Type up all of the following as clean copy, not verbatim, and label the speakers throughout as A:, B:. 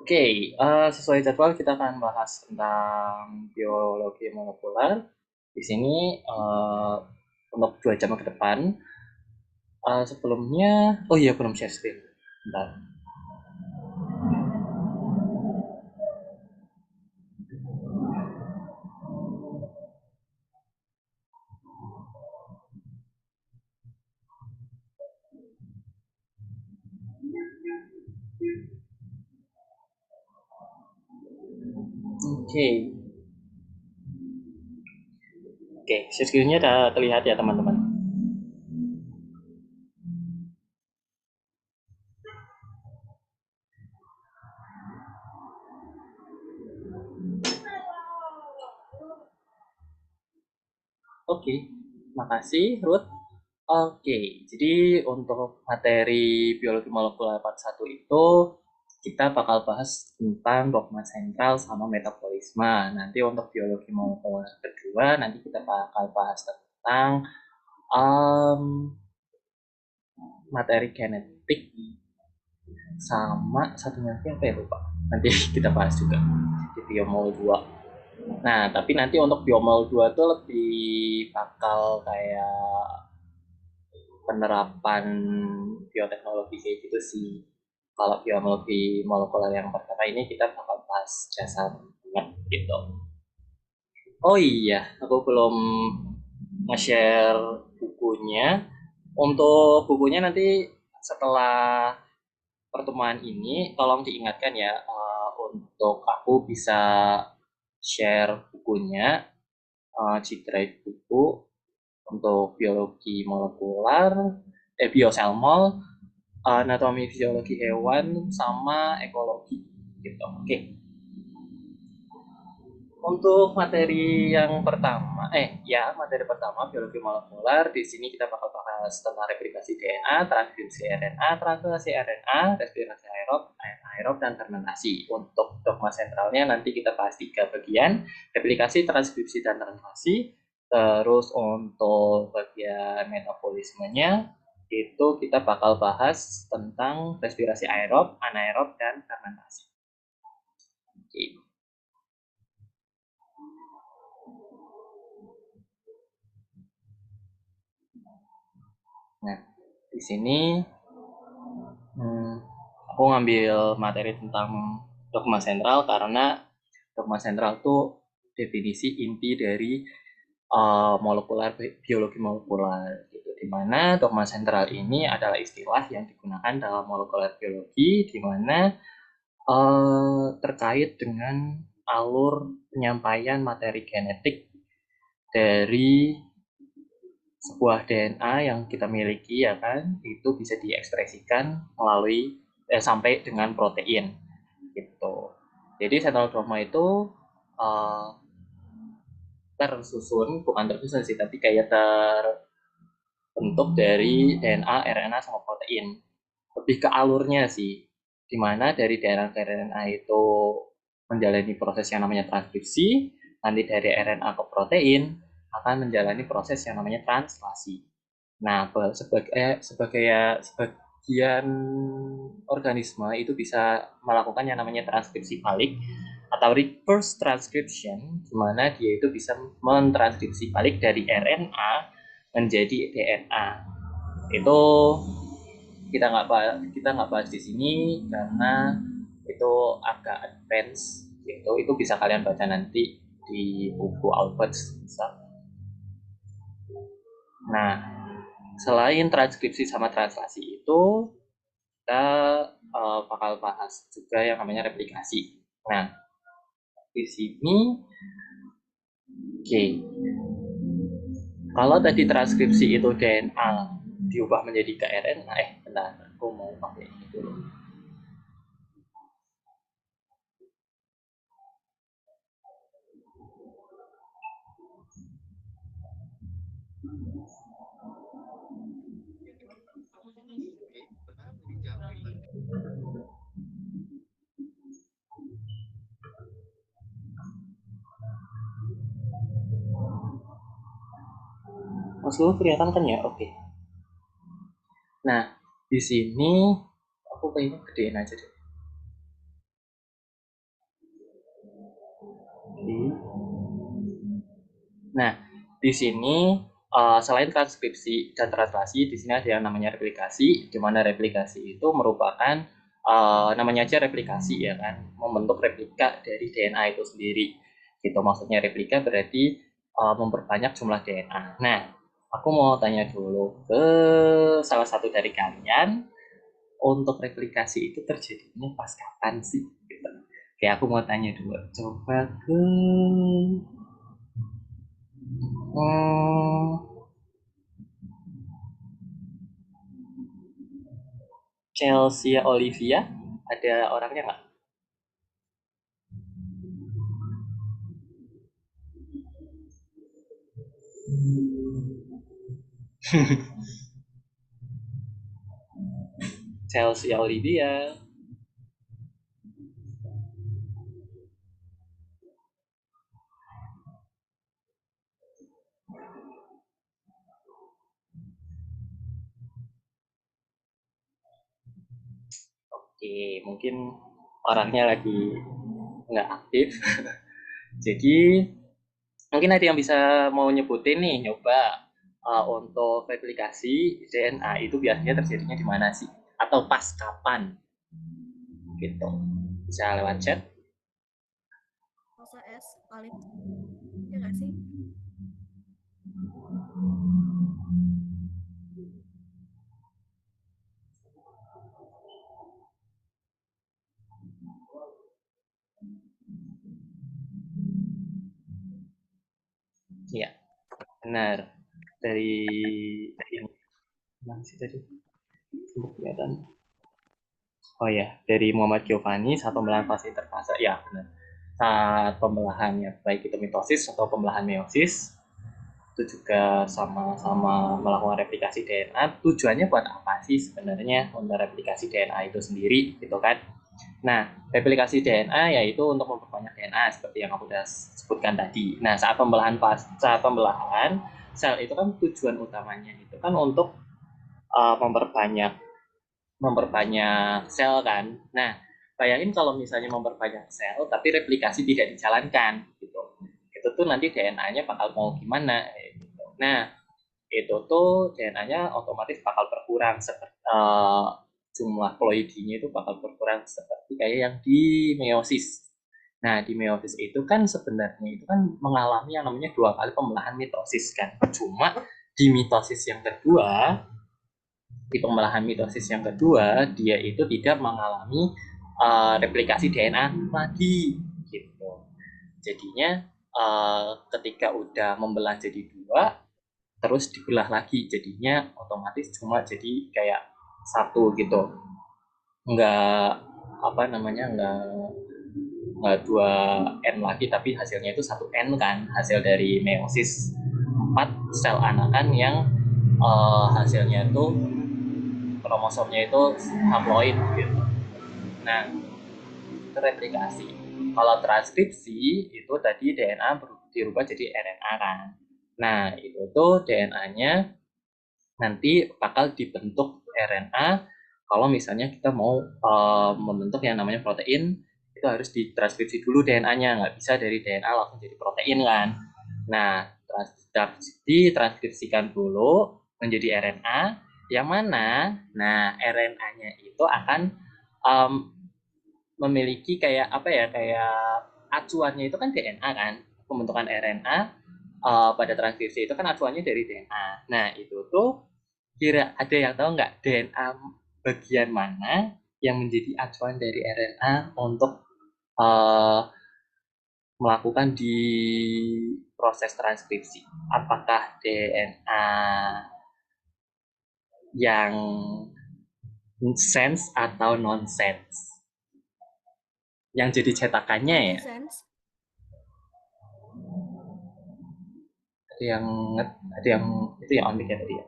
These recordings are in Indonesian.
A: Oke, sesuai jadwal kita akan bahas tentang biologi molekuler. Di sini untuk 2 jam ke depan. Sebelumnya, oh iya belum share screen. Bentar. Oke, oke, share screen-nya udah terlihat ya teman-teman. Oke, makasih Ruth. Oke, jadi untuk materi biologi molekuler part 1 itu kita bakal bahas tentang dogma sentral sama metabolisme. Nanti untuk biologi molekuler kedua nanti kita bakal bahas tentang um, materi genetik sama satunya lagi apa ya lupa. Nanti kita bahas juga di biomol 2. Nah, tapi nanti untuk biomol 2 tuh lebih bakal kayak penerapan bioteknologi kayak gitu sih. Kalau biologi molekuler yang pertama ini kita bakal bahas dasarnya gitu. Oh iya, aku belum nge-share bukunya. Untuk bukunya nanti setelah pertemuan ini, tolong diingatkan ya untuk aku bisa share bukunya di drive buku untuk biologi molekuler, bioselmol, anatomi fisiologi hewan sama ekologi gitu. Oke. Untuk materi yang pertama, materi pertama biologi molekuler. Di sini kita bakal bahas tentang replikasi DNA, transkripsi RNA, translasi RNA, respirasi aerob, anaerob, dan fermentasi. Untuk dogma sentralnya nanti kita bahas 3 bagian: replikasi, transkripsi, dan translasi. Terus untuk bagian metabolismenya itu kita bakal bahas tentang respirasi aerob, anaerob, dan fermentasi. Oke. Nah, di sini aku ngambil materi tentang dogma sentral karena dogma sentral itu definisi inti dari molekular biologi molekular gitu. Di mana dogma sentral ini adalah istilah yang digunakan dalam molekular biologi di mana terkait dengan alur penyampaian materi genetik dari sebuah DNA yang kita miliki ya kan itu bisa diekspresikan melalui sampai dengan protein gitu. Jadi sentral dogma itu uh, tersusun, bukan tersusun sih, tapi kayak terbentuk dari DNA, RNA sama protein. Lebih ke alurnya sih, dimana dari DNA ke RNA itu menjalani proses yang namanya transkripsi, nanti dari RNA ke protein akan menjalani proses yang namanya translasi. Nah, sebagian organisme itu bisa melakukan yang namanya transkripsi balik atau reverse transcription, di mana dia itu bisa mentranskripsi balik dari RNA menjadi DNA. Itu kita nggak bahas di sini karena itu agak advance gitu. Itu bisa kalian baca nanti di buku Albert. Nah, selain transkripsi sama translasi itu, kita bakal bahas juga yang namanya replikasi. Nah, di sini, oke, okay. Kalau tadi transkripsi itu DNA diubah menjadi ke RNA, bentar, aku mau pakai ini dulu. Mas lu kelihatan kan ya? Oke. Okay. Nah, di sini aku kayaknya gedein aja deh. Nah, di sini selain transkripsi dan translasi, di sini ada yang namanya replikasi, di mana replikasi itu merupakan namanya aja replikasi ya kan, membentuk replika dari DNA itu sendiri. Gitu maksudnya replika berarti memperbanyak jumlah DNA. Nah, aku mau tanya dulu ke salah satu dari kalian, untuk replikasi itu terjadinya pas kapan sih? Gitu. Kayak aku mau tanya dulu, coba ke hmm, Chelsea Olivia, ada orangnya nggak? Chelsea Olivia. Oke, mungkin orangnya lagi nggak aktif. Jadi mungkin ada yang bisa mau nyebutin nih, nyoba untuk replikasi DNA itu biasanya terjadinya di mana sih? Atau pas kapan? Gitu. Bisa lewat chat.
B: Masa es paling ya nggak sih?
A: Iya, benar. Dari yang mana sih tadi? Kelihatan. Oh ya, dari Muhammad Giovanni, saat pembelahan fase interfase. Ya, benar. Saat pembelahannya, baik itu mitosis atau pembelahan meiosis, itu juga sama-sama melakukan replikasi DNA. Tujuannya buat apa sih sebenarnya untuk replikasi DNA itu sendiri, gitu kan? Nah, replikasi DNA yaitu untuk memperbanyak DNA seperti yang aku sudah sebutkan tadi. Nah, saat pembelahan sel itu kan tujuan utamanya itu kan untuk memperbanyak memperbanyak sel kan. Nah, bayangin kalau misalnya memperbanyak sel tapi replikasi tidak dijalankan gitu. Itu tuh nanti DNA-nya bakal mau gimana gitu. Nah, itu tuh DNA-nya otomatis bakal berkurang seperti jumlah ploidinya itu bakal berkurang seperti kayak yang di meiosis. Nah, di meiosis itu kan sebenarnya itu kan mengalami yang namanya dua kali pembelahan mitosis kan. Cuma di mitosis yang kedua, di pembelahan mitosis yang kedua, dia itu tidak mengalami replikasi DNA lagi gitu. Jadinya ketika udah membelah jadi dua, terus dibelah lagi, jadinya otomatis cuma jadi kayak satu gitu. Enggak apa namanya, enggak dua n lagi, tapi hasilnya itu satu n kan, hasil dari meiosis 4 sel anakan yang hasilnya itu kromosomnya itu haploid gitu. Nah, itu replikasi. Kalau transkripsi itu tadi DNA dirubah jadi RNA kan. Nah, itu tuh DNA-nya nanti bakal dibentuk RNA. Kalau misalnya kita mau membentuk yang namanya protein, itu harus ditranskripsi dulu DNA-nya, nggak bisa dari DNA langsung jadi protein kan. Nah, ditranskripsikan dulu menjadi RNA, yang mana, nah RNA-nya itu akan um, memiliki kayak apa ya, kayak acuannya itu kan DNA kan, pembentukan RNA pada transkripsi itu kan acuannya dari DNA. Nah itu tuh kira ada yang tahu nggak DNA bagian mana yang menjadi acuan dari RNA untuk uh, melakukan di proses transkripsi? Apakah DNA yang sense atau nonsense? Yang jadi cetakannya ya,
B: Nonsense.
A: ada yang ada yang itu yang unik ya tadi ya.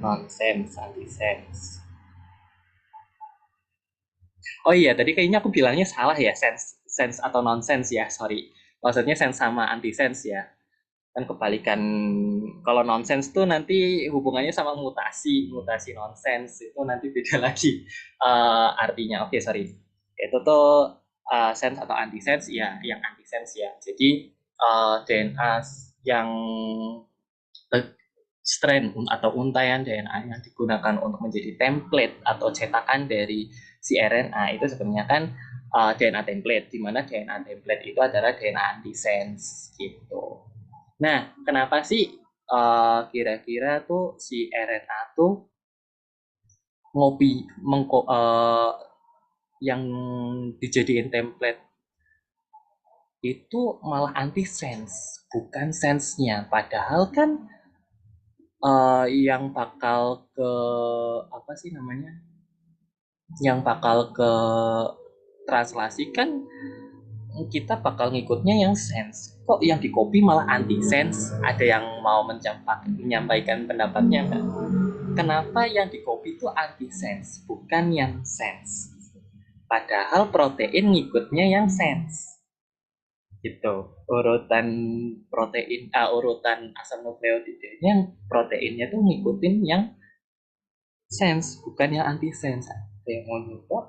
A: Nonsense, anti-sense. Oh iya, tadi kayaknya aku bilangnya salah ya, sense. sense atau nonsense ya, sorry. Maksudnya sense sama anti-sense ya. Kan kebalikan, kalau nonsense tuh nanti hubungannya sama mutasi, mutasi nonsense itu nanti beda lagi artinya. Oke, sorry. Itu tuh sense atau anti-sense ya, yang anti-sense ya. Jadi DNA yang strain atau untaian DNA yang digunakan untuk menjadi template atau cetakan dari si RNA itu sebenarnya kan DNA template, di mana DNA template itu adalah DNA antisense gitu. Nah, kenapa sih kira-kira tuh si RNA tuh ngopi yang dijadiin template itu malah antisense, bukan sense-nya. Padahal kan yang bakal ke apa sih namanya? Yang bakal ke translasi kan kita bakal ngikutnya yang sense. Kok yang di copy malah anti sense? Ada yang mau menyampaikan pendapatnya nggak? Kenapa yang di copy itu anti sense, bukan yang sense? Padahal protein ngikutnya yang sense. Gitu. Urutan protein, urutan asam nukleotidanya, proteinnya tuh ngikutin yang sense, bukan yang anti sense. Ada yang mau nyoba?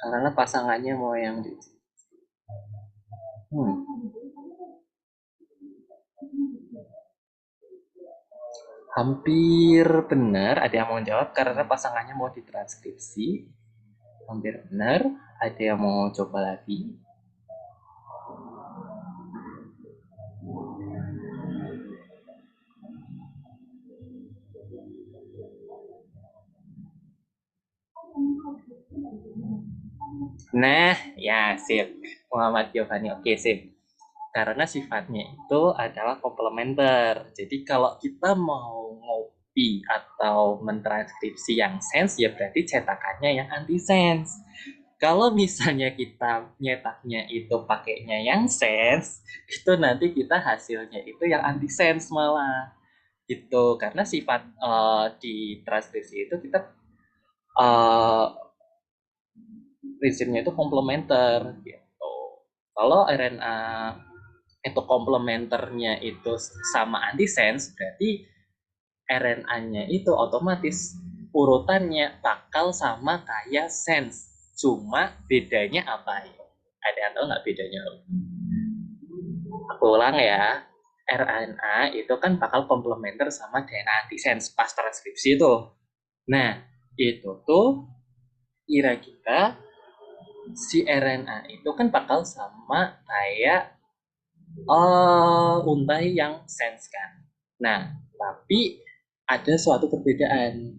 A: Karena pasangannya mau yang di hmm, hampir benar, ada yang mau jawab karena pasangannya mau ditranskripsi. Hampir benar, ada yang mau coba lagi. Nah, ya sip. Muhammad Giovanni, oke sip. Karena sifatnya itu adalah komplementer. Jadi kalau kita mau ngopi atau mentranskripsi yang sense, ya berarti cetakannya yang anti sense. Kalau misalnya kita nyetaknya itu pakainya yang sense, itu nanti kita hasilnya itu yang anti sense malah gitu. Karena sifat di transkripsi itu kita uh, prinsipnya itu komplementer gitu. Kalau RNA itu komplementernya itu sama antisense, berarti RNA-nya itu otomatis urutannya bakal sama kayak sense. Cuma bedanya apa ya? Ada yang tahu nggak bedanya? Aku ulang ya. RNA itu kan bakal komplementer sama DNA antisense pas transkripsi itu. Nah, itu tuh kira-kira si RNA itu kan bakal sama kayak untai yang sense kan. Nah, tapi ada suatu perbedaan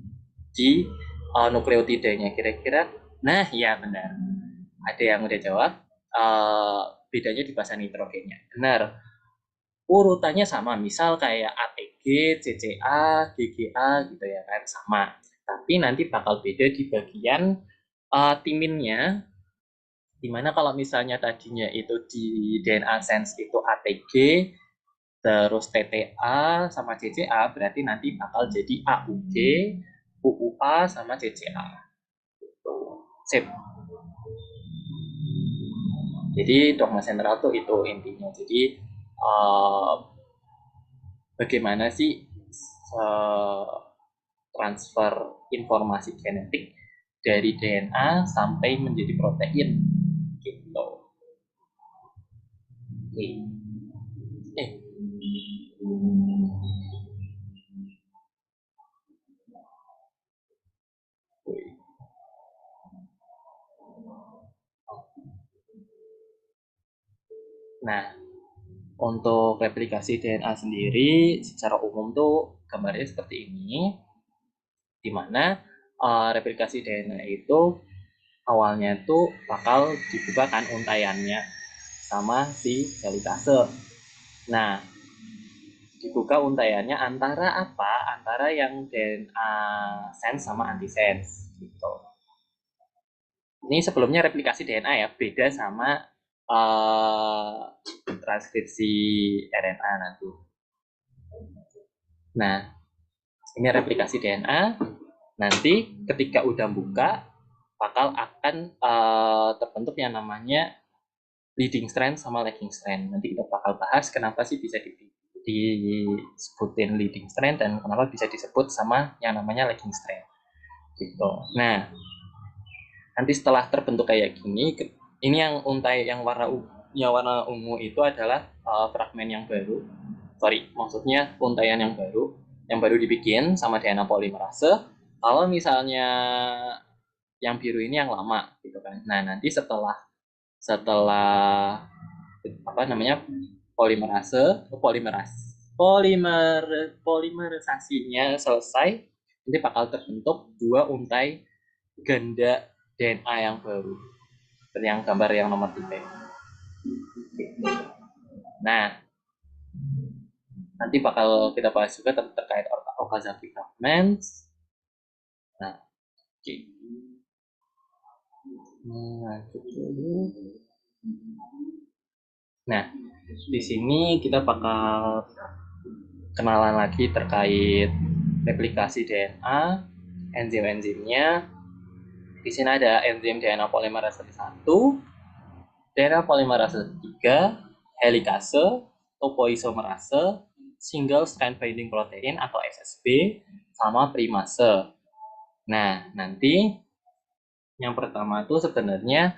A: di nukleotidanya kira-kira. Nah, ya benar. Ada yang udah jawab. Bedanya di basa nitrogennya. Benar. Urutannya sama, misal kayak ATG, CCA, GGA gitu ya kan, sama. Tapi nanti bakal beda di bagian timinnya, dimana kalau misalnya tadinya itu di DNA sense itu ATG, terus TTA sama CCA, berarti nanti bakal jadi AUG, UUA sama CCA. Sip. Jadi dogma sentral tuh itu intinya. Jadi bagaimana sih transfer informasi genetik dari DNA sampai menjadi protein gitu. Eh, nah, untuk replikasi DNA sendiri secara umum tuh gambarnya seperti ini, di mana replikasi DNA itu awalnya tuh bakal dibuka kan untaiannya sama si helitase. Nah, dibuka untaiannya antara apa? Antara yang DNA sense sama antisense gitu. Ini sebelumnya replikasi DNA ya, beda sama transkripsi RNA nanti. Nah, ini replikasi DNA. Nanti ketika udah buka, bakal akan terbentuk yang namanya leading strand sama lagging strand. Nanti kita bakal bahas kenapa sih bisa disebutin leading strand dan kenapa bisa disebut sama yang namanya lagging strand. Gitu. Nah, nanti setelah terbentuk kayak gini, ini yang untai yang warna ungu itu adalah fragmen yang baru. Sorry, maksudnya untaian yang baru dibikin sama DNA polimerase. Kalau misalnya yang biru ini yang lama, gitu kan. Nah, nanti setelah setelah apa namanya polimerisasinya selesai, nanti bakal terbentuk dua untai ganda DNA yang baru, seperti yang gambar yang nomor 3. Nah, nanti bakal kita bahas juga terkait Okazaki fragments. Nah, oke. Nah, di sini kita bakal kenalan lagi terkait replikasi DNA, enzim-enzimnya. Di sini ada enzim DNA polimerase 1, DNA polimerase 3, helikase, topoisomerase, single strand binding protein atau SSB, sama primase. Nah, nanti yang pertama itu sebenarnya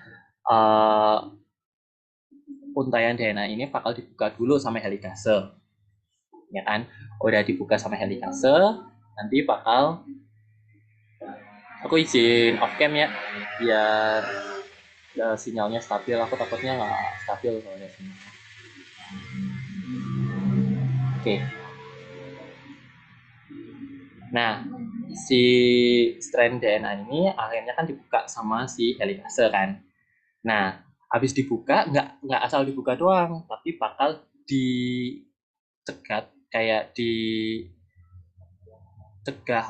A: untaian DNA ini bakal dibuka dulu sama helikase. Ya kan? Udah dibuka sama helikase, nanti bakal aku izin off cam ya biar sinyalnya stabil. Aku takutnya nggak stabil soalnya sini. Oke. Nah, si strand DNA ini akhirnya kan dibuka sama si helikase kan. Nah, habis dibuka nggak asal dibuka doang, tapi bakal dicegat kayak dicegah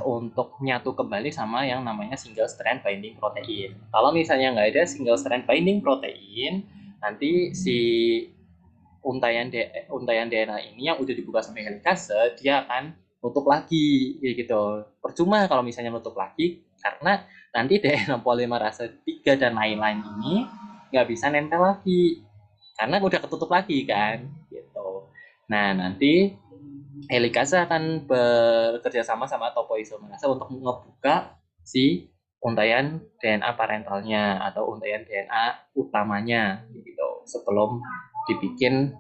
A: untuk nyatu kembali sama yang namanya single strand binding protein. Kalau misalnya nggak ada single strand binding protein, nanti si untaian DNA ini yang udah dibuka sama helikase, dia akan nutup lagi gitu. Percuma kalau misalnya nutup lagi, karena nanti DNA polimerase 3 dan lain-lain ini nggak bisa nempel lagi karena udah ketutup lagi kan gitu. Nah, nanti helikase akan bekerja sama sama topoisomerase untuk ngebuka si untaian DNA parentalnya atau untaian DNA utamanya gitu sebelum dibikin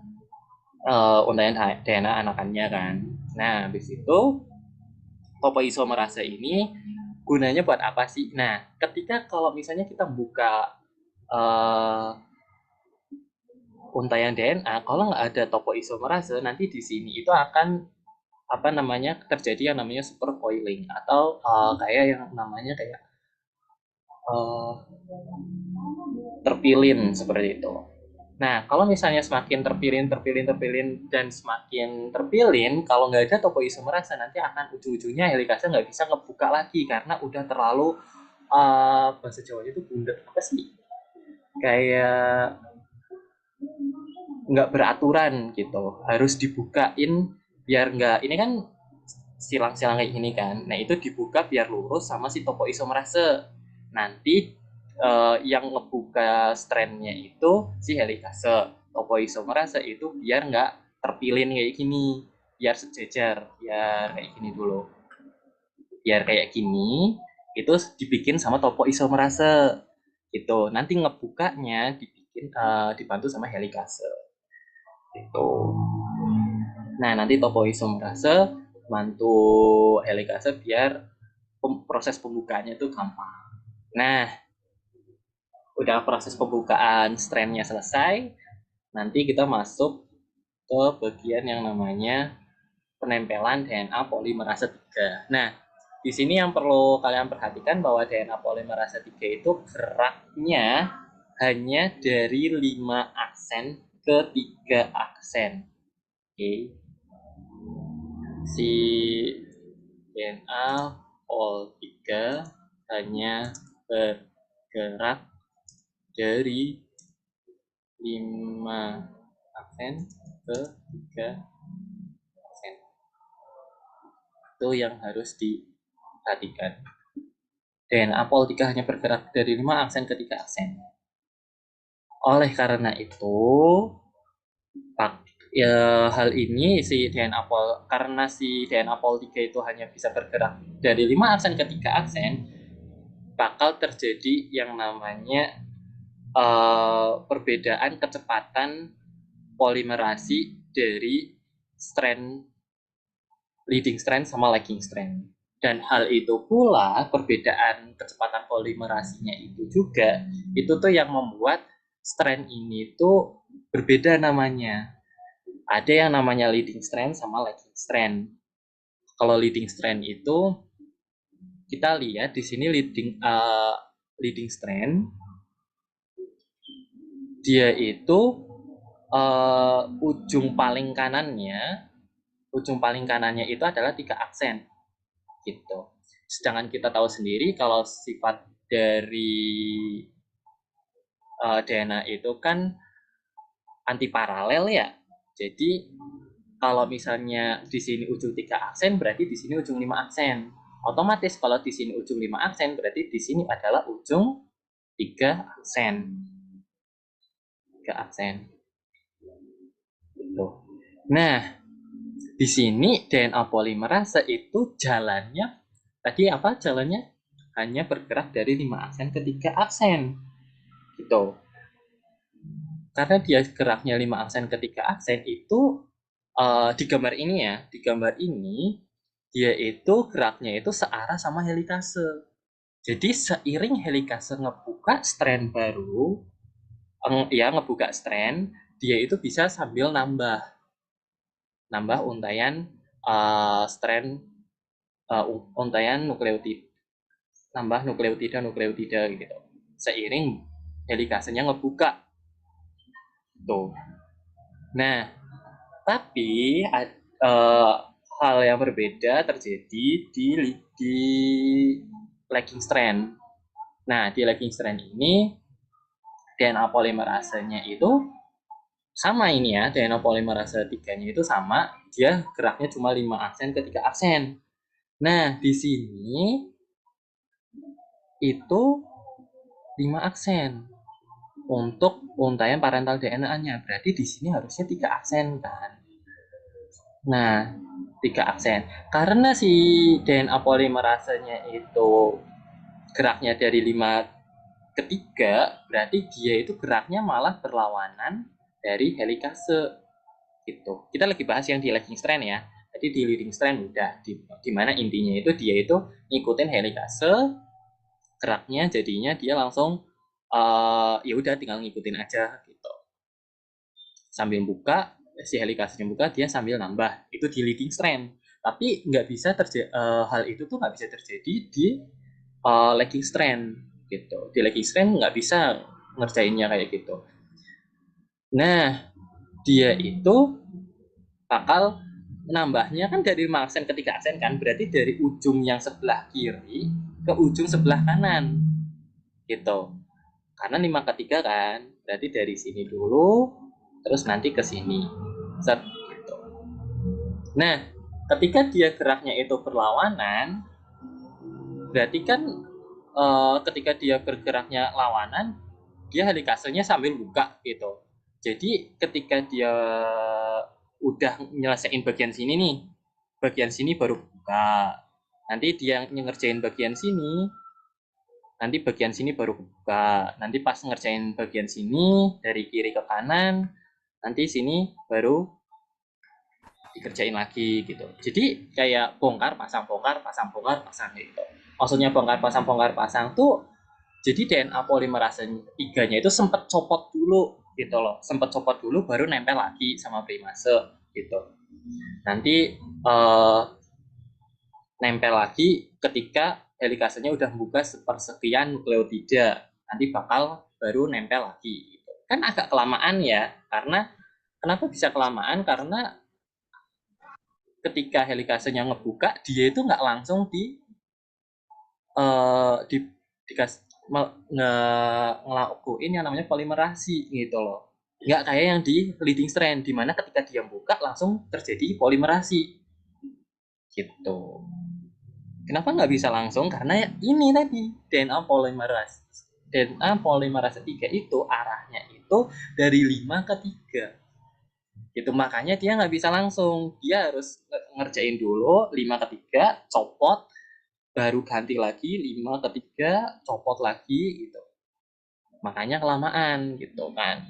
A: untaian DNA anakannya kan. Nah, habis itu topoisomerase ini gunanya buat apa sih? Nah, ketika kalau misalnya kita buka untaian DNA, kalau nggak ada topoisomerase, nanti di sini itu akan apa namanya terjadi yang namanya supercoiling atau kayak yang namanya kayak uh, terpilin seperti itu. Nah, kalau misalnya semakin terpilin dan semakin terpilin, kalau nggak ada topoisomerase nanti akan ujung-ujungnya helikase nggak bisa ngebuka lagi karena udah terlalu bahasa Jawanya itu bundar apa sih? Kayak nggak beraturan gitu, harus dibukain biar nggak ini kan silang-silang kayak gini kan. Nah, itu dibuka biar lurus sama si topoisomerase. Nanti yang ngebuka strandnya itu si helikase. Topoisomerase itu biar nggak terpilin kayak gini, biar sejajar, biar kayak gini dulu. Biar kayak gini, itu dibikin sama topoisomerase. Gitu. Nanti ngebukanya dibantu sama helikase. Gitu. Nah, nanti topoisomerase bantu helikase biar proses pembukaannya itu gampang. Nah, udah proses pembukaan strandnya selesai, nanti kita masuk ke bagian yang namanya penempelan DNA polimerase 3. Nah, di sini yang perlu kalian perhatikan bahwa DNA polimerase 3 itu geraknya hanya dari 5 aksen ke 3 aksen. Oke. Si DNA pol 3 hanya bergerak dari 5 aksen ke 3 aksen. Itu yang harus diperhatikan. DNA pol 3 hanya bergerak dari 5 aksen ke 3 aksen. Oleh karena itu, hal ini si DNA pol karena si DNA pol 3 itu hanya bisa bergerak dari 5 aksen ke 3 aksen, bakal terjadi yang namanya perbedaan kecepatan polimerasi dari strand leading strand sama lagging strand. Dan hal itu pula perbedaan kecepatan polimerasinya itu juga itu tuh yang membuat strand ini tuh berbeda namanya. Ada yang namanya leading strand sama lagging strand. Kalau leading strand itu kita lihat di sini leading strand dia itu ujung paling kanannya itu adalah 3 aksen gitu. Sedangkan kita tahu sendiri kalau sifat dari DNA itu kan anti paralel ya. Jadi kalau misalnya di sini ujung 3 aksen berarti di sini ujung 5 aksen. Otomatis kalau di sini ujung 5 aksen berarti di sini adalah ujung 3 aksen. 3 aksen. Gitu. Nah, di sini DNA polimerase itu jalannya tadi apa jalannya? Hanya bergerak dari 5 aksen ke 3 aksen. Gitu. Karena dia geraknya 5 aksen ke 3 aksen itu di gambar ini ya, di gambar ini dia itu geraknya itu searah sama helikase. Jadi seiring helikase ngebuka strand baru, ya ngebuka strand, dia itu bisa sambil nambah untaian strand untaian nukleotida, nambah nukleotida gitu. Seiring helikasenya ngebuka tuh. Nah, tapi hal yang berbeda terjadi di lagging strand. Nah, di lagging strand ini DNA polimerasenya itu sama ini ya, DNA polimerase 3-nya itu sama, dia geraknya cuma 5 aksen ke 3 aksen. Nah, di sini itu 5 aksen untuk untaian parental DNA-nya. Berarti di sini harusnya 3 aksen kan. Nah, 3 aksen. Karena si DNA polimerasenya itu geraknya dari 5 ke 3, berarti dia itu geraknya malah berlawanan dari helikase. Gitu. Kita lagi bahas yang di lagging strand ya. Jadi di leading strand udah di mana intinya itu dia itu ngikutin helikase, geraknya jadinya dia langsung ya udah tinggal ngikutin aja gitu. Sambil buka si helikasenya buka dia sambil nambah itu di leading strand. Tapi nggak bisa hal itu tuh nggak bisa terjadi di lagging strand gitu. Di lagging strand nggak bisa ngerjainnya kayak gitu. Nah, dia itu bakal nambahnya kan dari 5 aksen ke 3 aksen kan, berarti dari ujung yang sebelah kiri ke ujung sebelah kanan gitu. Karena 5 ke 3 kan, berarti dari sini dulu terus nanti ke sini. Set gitu. Nah, ketika dia geraknya itu berlawanan, berarti kan ketika dia bergeraknya lawanan, dia helikasenya sambil buka gitu. Jadi ketika dia udah nyelesain bagian sini nih, bagian sini baru buka. Nanti dia ngerjain bagian sini, nanti bagian sini baru buka. Nanti pas ngerjain bagian sini dari kiri ke kanan, nanti sini baru dikerjain lagi gitu. Jadi kayak bongkar pasang gitu. Maksudnya bongkar pasang tuh jadi DNA polimerase 3-nya itu sempat copot dulu gitu loh. Sempat copot dulu baru nempel lagi sama primase gitu. Nanti nempel lagi ketika helikasenya udah membuka sepersekian nukleotida. Nanti bakal baru nempel lagi gitu. Kan agak kelamaan ya, karena kenapa bisa kelamaan? Karena ketika helikasenya ngebuka, dia itu nggak langsung di ngelakuin yang namanya polimerasi gitu loh. Nggak kayak yang di leading strand, di mana ketika dia buka langsung terjadi polimerasi gitu. Kenapa nggak bisa langsung? Karena ini tadi DNA polimerase 3 itu arahnya itu dari 5 ke 3. Itu makanya dia nggak bisa langsung. Dia harus ngerjain dulu 5 ke 3, copot, baru ganti lagi 5 ke 3, copot lagi gitu. Makanya kelamaan gitu kan.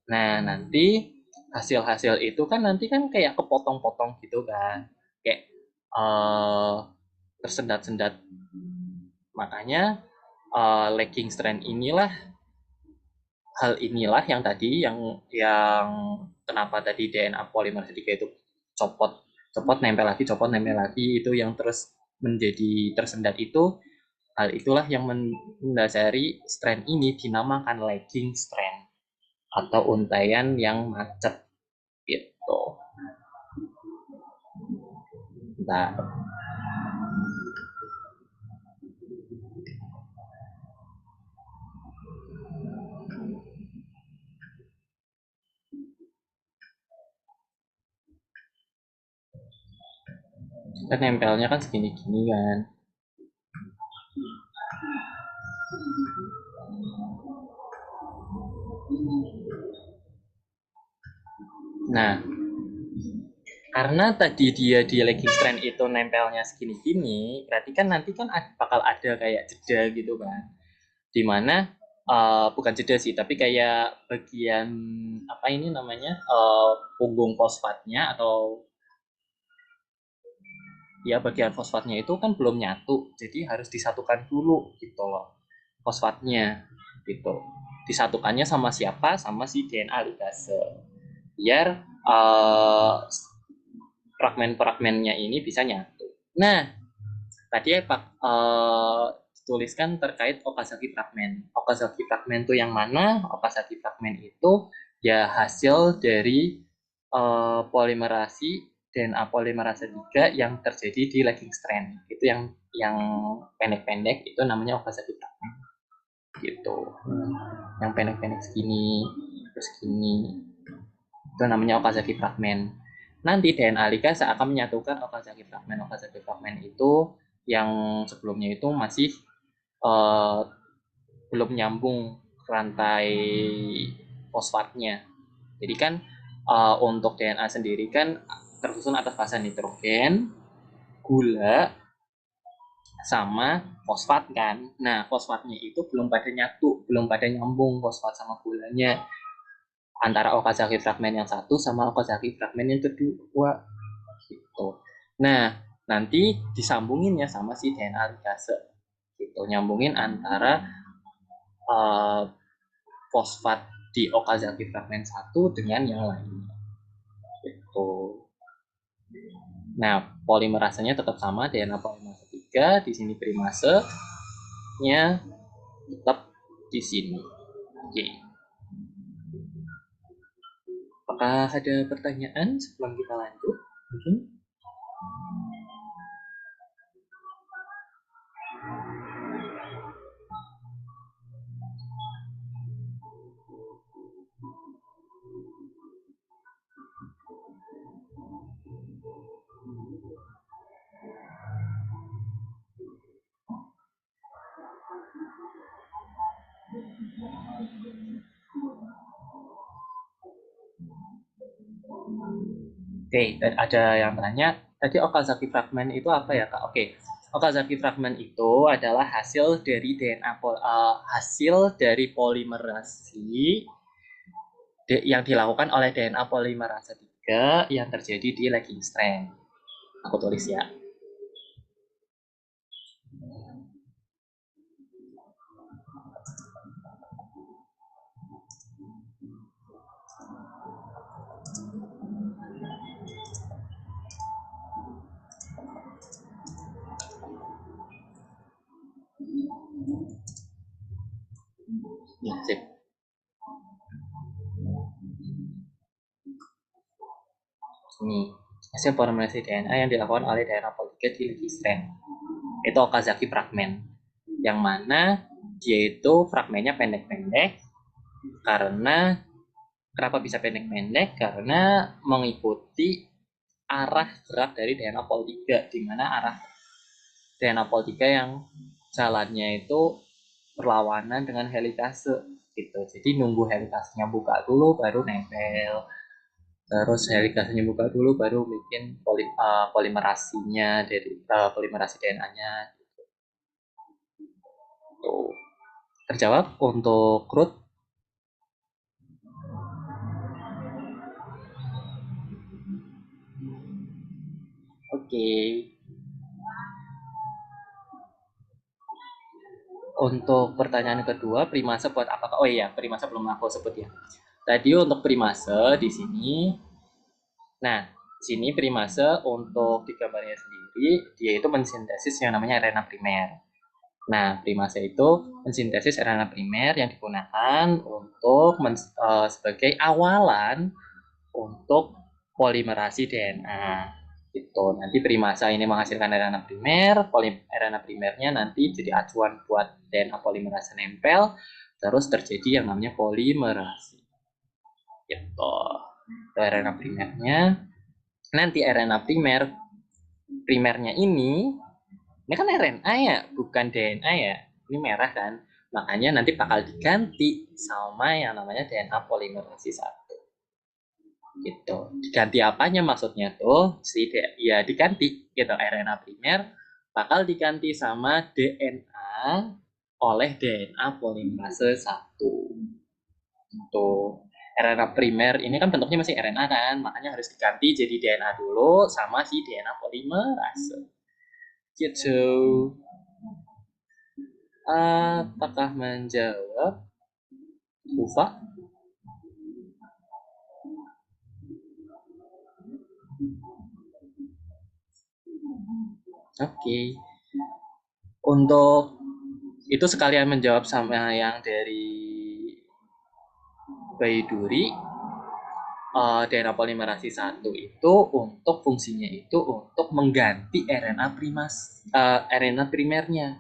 A: Nah, nanti hasil-hasil itu kan nanti kan kayak kepotong-potong gitu kan. Kayak tersendat-sendat. Makanya lagging strand inilah hal inilah yang tadi yang kenapa tadi DNA polimer tiga itu copot copot nempel lagi copot nempel lagi itu yang terus menjadi tersendat itu hal itulah yang mendasari strand ini dinamakan lagging strand atau untaian yang macet gitu. Nah, kan nempelnya kan segini-gini kan. Nah, karena tadi dia di legging strand itu nempelnya segini-gini, berarti kan nanti kan bakal ada kayak jeda gitu kan. Dimana bukan jeda sih, tapi kayak bagian apa ini namanya punggung fosfatnya atau ya bagian fosfatnya itu kan belum nyatu, jadi harus disatukan dulu gitu loh fosfatnya gitu. Disatukannya sama siapa? Sama si DNA ligase. Biar fragmen-fragmennya ini bisa nyatu. Nah, tadi ya Pak dituliskan terkait Okazaki fragmen. Okazaki fragmen itu yang mana? Okazaki fragmen itu ya hasil dari polimerasi dan apolimerase 3 yang terjadi di lagging strand. Itu yang pendek-pendek itu namanya Okazaki fragmen gitu. Yang pendek-pendek segini terus segini itu namanya Okazaki fragmen. Nanti DNA ligase akan menyatukan Okazaki fragmen. Okazaki fragmen itu yang sebelumnya itu masih uh, belum nyambung rantai fosfatnya. Jadi kan untuk DNA sendiri kan tersusun atas basa nitrogen, gula, sama fosfat kan. Nah, fosfatnya itu belum pada nyatu, belum pada nyambung fosfat sama gulanya antara Okazaki fragmen yang satu sama Okazaki fragmen yang kedua gitu. Nah, nanti disambungin ya sama si DNA ligase gitu, nyambungin antara uh, fosfat di Okazaki fragmen satu dengan yang lainnya gitu. Nah, polimerasenya tetap sama DNA polimerase 3 di sini primasenya tetap di sini. Oke. Apakah ada pertanyaan sebelum kita lanjut? Mungkin. Oke, ada yang tanya, tadi Okazaki fragment itu apa ya Kak? Oke, Okazaki fragment itu adalah hasil dari DNA hasil dari polimerasi yang dilakukan oleh DNA polimerase 3 yang terjadi di lagging strand. Aku tulis ya. Ya, sip. Ini hasil polimerasi DNA yang dilakukan oleh DNA pol 3 di lagging strand. Itu Okazaki fragment. Yang mana dia itu fragmennya pendek-pendek karena kenapa bisa pendek-pendek? Karena mengikuti arah gerak dari DNA pol 3 di mana arah DNA pol 3 yang jalannya itu berlawanan dengan helikase gitu. Jadi nunggu helikasenya buka dulu baru nempel. Terus helikasenya buka dulu baru bikin polimerasinya dari polimerasi DNA-nya. Tuh. Terjawab untuk crude. Oke. Untuk pertanyaan kedua, primase buat apakah? Oh iya, primase belum aku sebut ya. Tadi untuk primase di sini. Nah, sini primase untuk di gambarnya sendiri, dia itu mensintesis yang namanya RNA primer. Nah, primase itu mensintesis RNA primer yang digunakan untuk sebagai awalan untuk polimerasi DNA. Gitu. Nanti primasa ini menghasilkan RNA primer, RNA primernya nanti jadi acuan buat DNA polimerase nempel, terus terjadi yang namanya polimerasi. Gitu. RNA primernya. Nanti RNA primernya ini kan RNA ya, bukan DNA ya. Ini merah kan. Makanya nanti bakal diganti sama yang namanya DNA polimerasi 1. Gitu. Diganti apanya maksudnya tuh? Ya diganti gitu, RNA primer bakal diganti sama DNA oleh DNA polimerase 1. Tuh. RNA primer ini kan bentuknya masih RNA kan, makanya harus diganti jadi DNA dulu sama si DNA polimerase. Gitu. Apakah menjawab, Ufa? Oke. Untuk itu sekalian menjawab sama yang dari Baiduri, DNA polimerasi 1 itu untuk fungsinya itu untuk mengganti RNA primernya.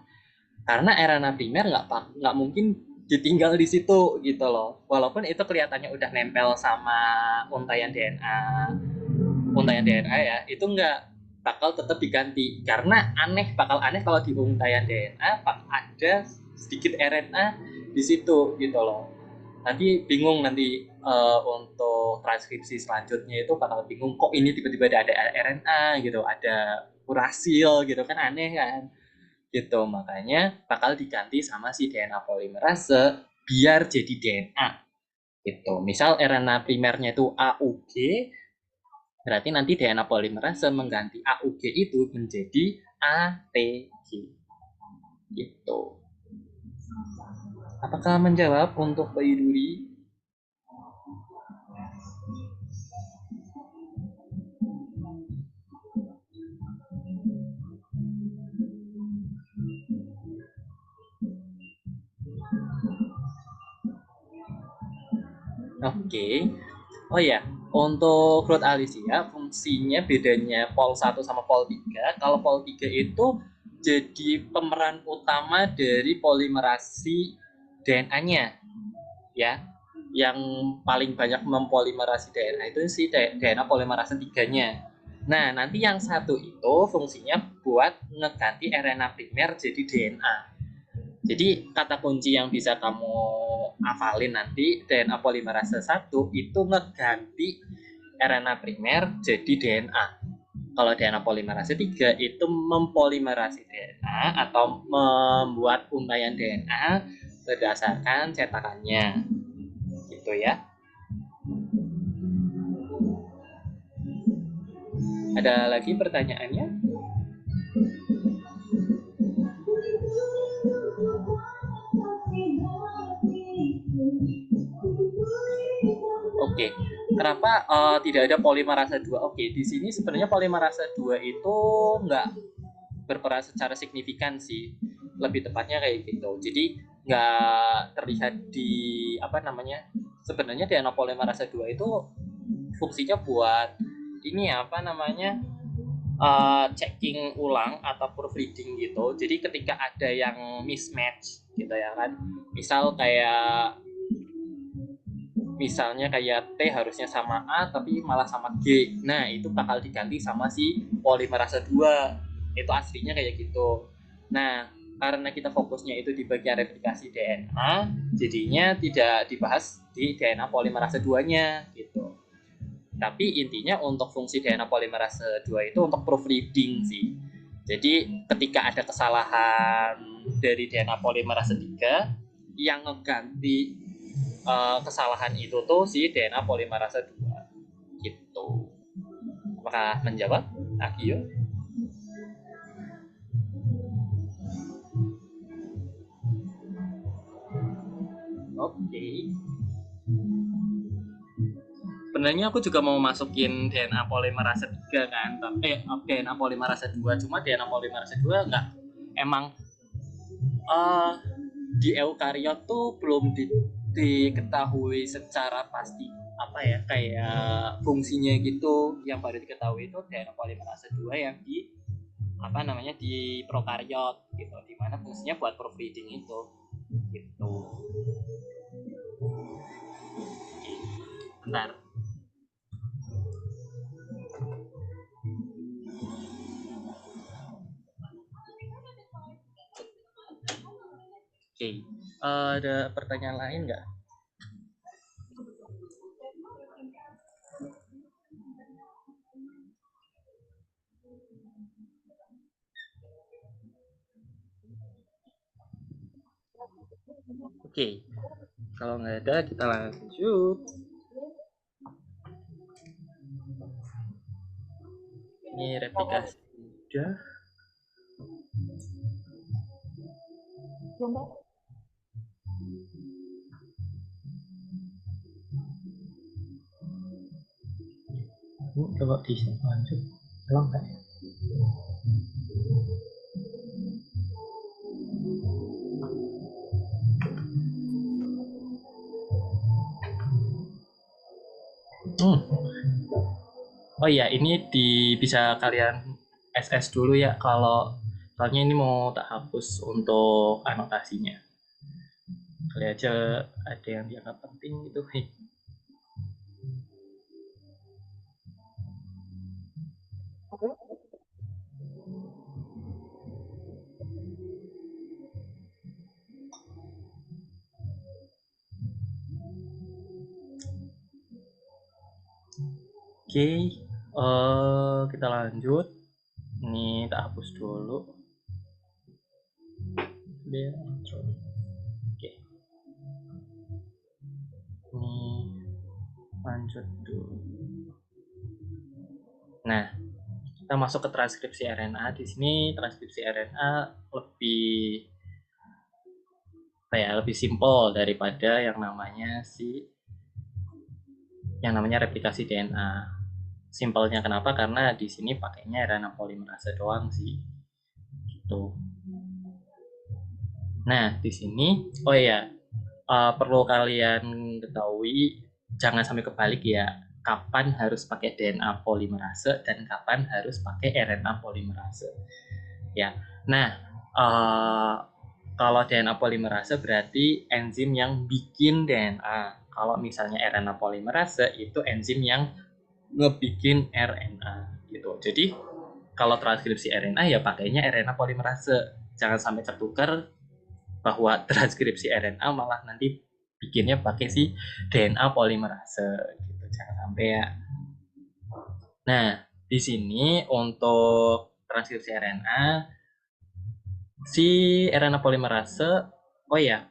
A: Karena RNA primer nggak mungkin ditinggal di situ gitu loh. Walaupun itu kelihatannya udah nempel sama untayan DNA ya, itu nggak bakal tetap diganti. Karena bakal aneh kalau di untayan DNA ada sedikit RNA di situ gitu loh. Nanti bingung untuk transkripsi selanjutnya itu bakal bingung kok ini tiba-tiba ada RNA gitu, ada urasil gitu kan, aneh kan gitu. Makanya bakal diganti sama si DNA polimerase biar jadi DNA gitu. Misal RNA primernya itu AUG, berarti nanti DNA polimerase mengganti AUG itu menjadi ATG gitu. Apakah menjawab untuk Baiduri? Oke. Oh ya, untuk Ruth Alicia, fungsinya bedanya pol 1 sama pol 3. Kalau pol 3 itu jadi pemeran utama dari polimerasi DNA-nya. Ya, yang paling banyak mempolimerasi DNA itu si DNA polimerase 3-nya. Nah, nanti yang satu itu fungsinya buat ngeganti RNA primer jadi DNA. Jadi kata kunci yang bisa kamu hafalin nanti, DNA polimerase 1 itu ngeganti RNA primer jadi DNA. Kalau DNA polimerase 3 itu mempolimerasi DNA atau membuat untayan DNA berdasarkan cetakannya. Gitu ya. Ada lagi pertanyaannya? Oke, kenapa tidak ada polimerase 2? Oke, di sini sebenarnya polimerase 2 itu nggak berperan secara signifikan sih. Lebih tepatnya kayak gitu. Jadi nggak terlihat di sebenarnya DNA polimerase 2 itu fungsinya buat ini checking ulang atau proofreading gitu. Jadi ketika ada yang mismatch gitu ya kan. Misalnya kayak T harusnya sama A tapi malah sama G. Nah, itu bakal diganti sama si polimerase 2. Itu aslinya kayak gitu. Nah, karena kita fokusnya itu di bagian replikasi DNA, jadinya tidak dibahas di DNA polimerase 2-nya gitu. Tapi intinya untuk fungsi DNA polimerase 2 itu untuk proofreading sih. Jadi ketika ada kesalahan dari DNA polimerase 3 yang ngeganti kesalahan itu tuh si DNA polimerase 2 gitu. Apakah menjawab, Akio? Oke. Sebenarnya aku juga mau masukin DNA polimerase 3 kan, DNA polimerase 2, cuma DNA polimerase 2 nggak, emang di eukariot tuh belum diketahui secara pasti apa ya, kayak fungsinya gitu. Yang baru diketahui itu DNA polimerase 2 yang di apa namanya di prokariot gitu, dimana fungsinya buat proofreading itu gitu. Bentar. Oke, ada pertanyaan lain nggak? Oke, kalau nggak ada kita lanjut. Ini replikasi udah. Coba di lanjut, belum kan? Oh iya, ini bisa kalian SS dulu ya, kalau soalnya ini mau tak hapus untuk anotasinya. Kali aja ada yang dianggap penting gitu. Oke, kita lanjut. Ini tak hapus dulu. Oke. Ini lanjut dulu. Nah, kita masuk ke transkripsi RNA. Di sini transkripsi RNA lebih simpel daripada yang namanya replikasi DNA. Simpelnya kenapa? Karena di sini pakainya RNA polimerase doang sih. Gitu. Nah, di sini perlu kalian ketahui, jangan sampai kebalik ya, kapan harus pakai DNA polimerase dan kapan harus pakai RNA polimerase. Ya. Nah, kalau DNA polimerase berarti enzim yang bikin DNA. Kalau misalnya RNA polimerase itu enzim yang ngebikin RNA gitu. Jadi kalau transkripsi RNA ya pakainya RNA polimerase. Jangan sampai tertukar bahwa transkripsi RNA malah nanti bikinnya pakai si DNA polimerase gitu. Jangan sampai ya. Nah, di sini untuk transkripsi RNA si RNA polimerase,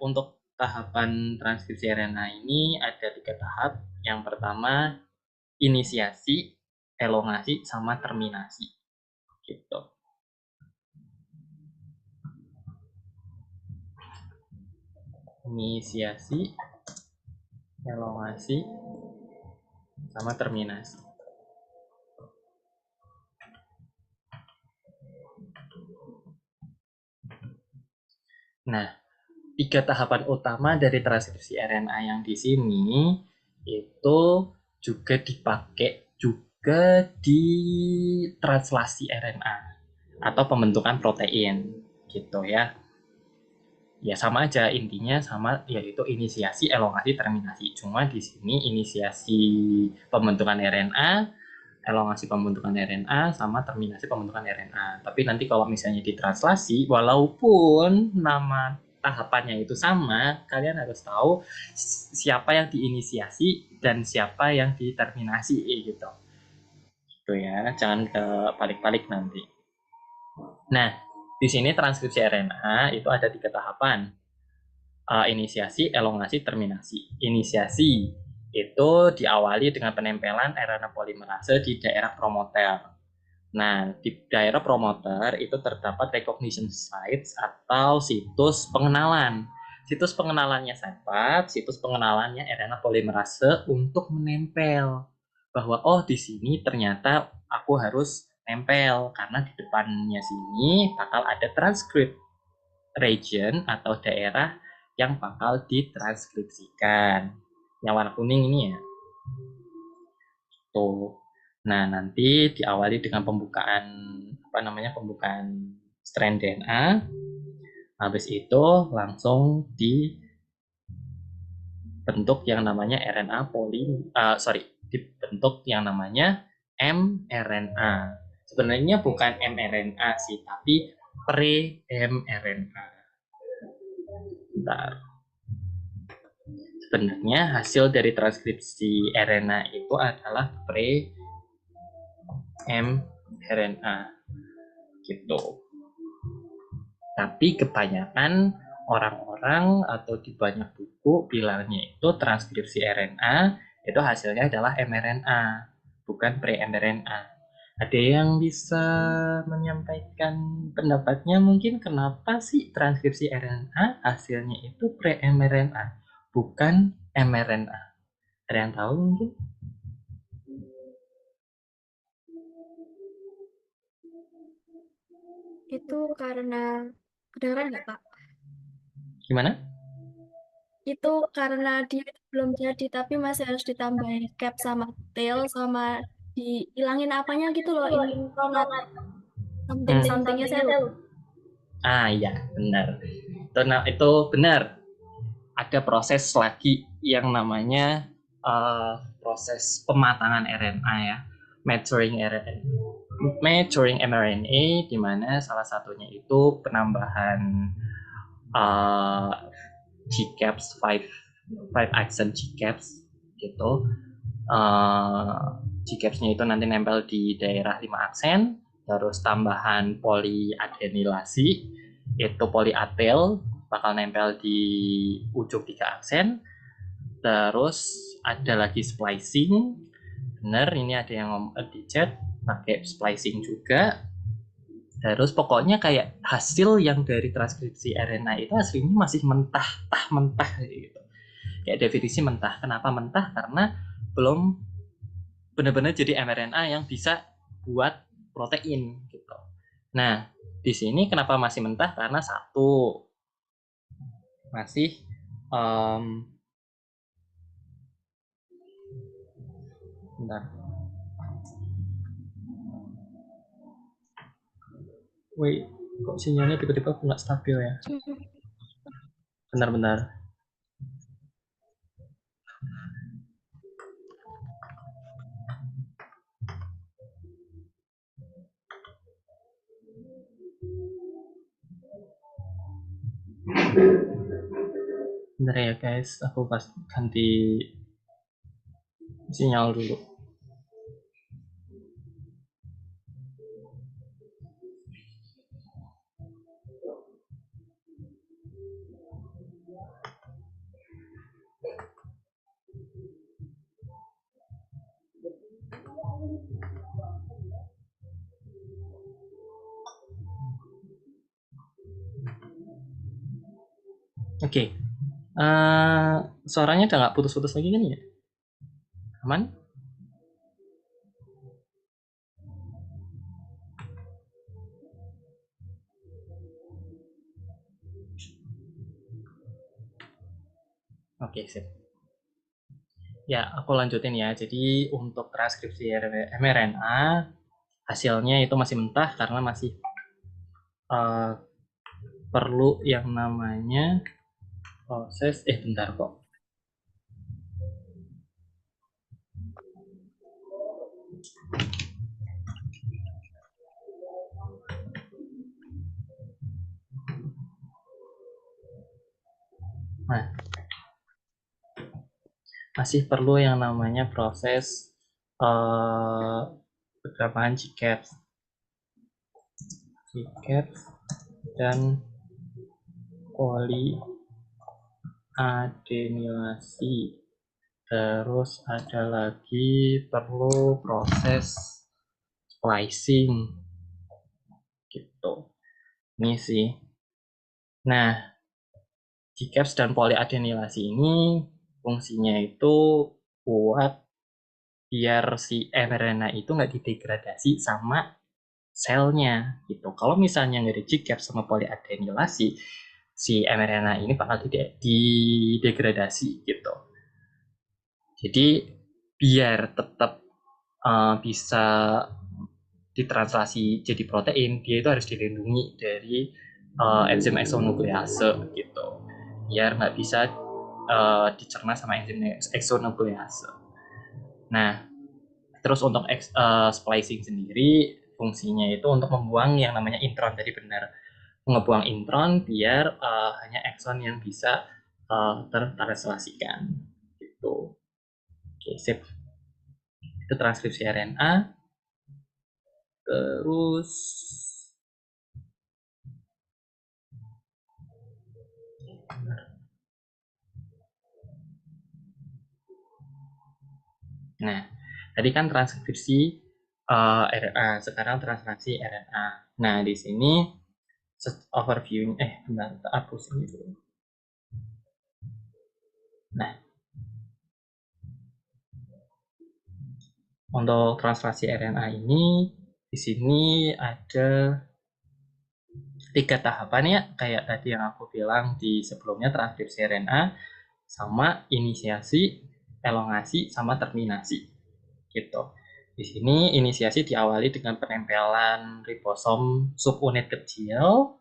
A: untuk tahapan transkripsi RNA ini ada 3 tahap. Yang pertama inisiasi, elongasi, sama terminasi gitu. Inisiasi, elongasi, sama terminasi. Nah, 3 tahapan utama dari transkripsi RNA yang di sini itu juga dipakai juga di translasi RNA atau pembentukan protein gitu ya. Ya sama aja, intinya sama, yaitu inisiasi, elongasi, terminasi. Cuma di sini inisiasi pembentukan RNA elongasi pembentukan RNA sama terminasi pembentukan RNA. Tapi nanti kalau misalnya ditranslasi, walaupun nama tahapannya itu sama, kalian harus tahu siapa yang diinisiasi dan siapa yang diterminasi gitu. Gitu ya, jangan kebalik-balik nanti. Nah, di sini transkripsi RNA itu ada 3 tahapan. Inisiasi, elongasi, terminasi. Inisiasi itu diawali dengan penempelan RNA polimerase di daerah promoter. Nah, di daerah promoter itu terdapat recognition sites atau situs pengenalan. Situs pengenalannya siapa? Situs pengenalannya RNA polimerase untuk menempel bahwa oh di sini ternyata aku harus nempel karena di depannya sini bakal ada transkrip region atau daerah yang bakal ditranskripsikan. Yang warna kuning ini ya. Tuh. Nah, nanti diawali dengan pembukaan pembukaan strand DNA. Habis itu langsung dibentuk yang namanya RNA dibentuk yang namanya mRNA. Sebenarnya bukan mRNA sih, tapi pre-mRNA. Bentar. Sebenarnya hasil dari transkripsi RNA itu adalah pre-mRNA gitu. Tapi kebanyakan orang-orang atau di banyak buku bilangnya itu transkripsi RNA itu hasilnya adalah mRNA, bukan pre-mRNA. Ada yang bisa menyampaikan pendapatnya mungkin kenapa sih transkripsi RNA hasilnya itu pre-mRNA, bukan mRNA? Ada yang tahu mungkin?
B: Itu karena kedengeran nggak, Pak?
A: Gimana?
B: Itu karena dia belum jadi tapi masih harus ditambahin cap sama tail sama dihilangin apanya gitu loh, ini not something
A: Hmm.
B: somethingnya saya lupa.
A: Iya, benar. Itu benar. Ada proses lagi yang namanya proses pematangan RNA ya, maturing RNA, maturing mRNA, di mana salah satunya itu penambahan uh, GCAPS 5 accent GCAPS gitu. GCAPS-nya itu nanti nempel di daerah 5 aksen, terus tambahan poliadenilasi itu poliatel bakal nempel di ujung 3 aksen, terus ada lagi splicing. Bener, ini ada yang di chat pakai splicing juga. Terus pokoknya kayak hasil yang dari transkripsi RNA itu aslinya masih mentah gitu. Kayak definisi mentah. Kenapa mentah? Karena belum benar-benar jadi mRNA yang bisa buat protein gitu. Nah, di sini kenapa masih mentah? Karena satu, masih bentar. Wait, kok sinyalnya tiba-tiba nggak stabil ya? Benar-benar. Bentar ya guys, aku pas ganti sinyal dulu. Oke, suaranya udah nggak putus-putus lagi kan ya? Aman? Oke, sip. Ya, aku lanjutin ya. Jadi untuk transkripsi mRNA hasilnya itu masih mentah karena masih perlu yang namanya proses. Bentar kok. Nah, masih perlu yang namanya proses pertambahan GCAPS dan poliadenilasi. Terus ada lagi perlu proses splicing gitu. Ini sih. Nah, GCAPS dan poliadenilasi ini fungsinya itu buat biar si mRNA itu nggak didegradasi sama selnya gitu. Kalau misalnya nggak ada GCAPS sama poliadenilasi, si mRNA ini bakal didegradasi gitu. Jadi biar tetap bisa ditranslasi jadi protein, dia itu harus dilindungi dari enzim eksonuklease gitu, biar nggak bisa dicerna sama enzim eksonuklease. Nah, terus untuk splicing sendiri fungsinya itu untuk membuang yang namanya intron, tadi benar, ngebuang intron biar hanya ekson yang bisa tertranslasikan gitu. Oke, sip. Itu transkripsi RNA. Terus nah, tadi kan transkripsi RNA, sekarang translasi RNA. Nah, di sini overview bentar, hapus ini dulu. Nah, untuk translasi RNA ini di sini ada 3 tahapan ya, kayak tadi yang aku bilang di sebelumnya, transkripsi RNA sama inisiasi, elongasi, sama terminasi gitu. Di sini inisiasi diawali dengan penempelan ribosom subunit kecil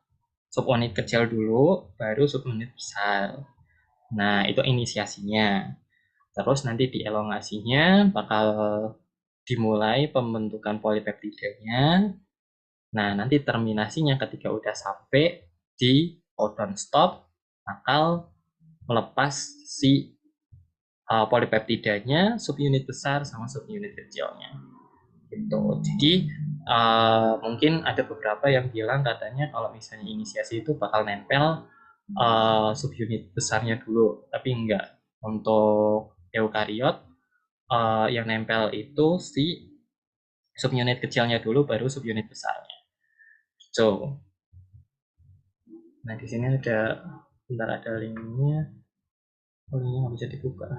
A: dulu, baru subunit besar. Nah, itu inisiasinya. Terus nanti di elongasinya bakal dimulai pembentukan polipeptidanya. Nah, nanti terminasinya ketika udah sampai di codon stop, bakal melepas si polipeptidanya, subunit besar sama subunit kecilnya. Gitu. Jadi mungkin ada beberapa yang bilang katanya kalau misalnya inisiasi itu bakal nempel subunit besarnya dulu, tapi enggak. Untuk eukariot yang nempel itu si subunit kecilnya dulu, baru subunit besarnya. So, nah di sini ada, bentar, ada linknya. Oh, linknya nggak bisa dibuka.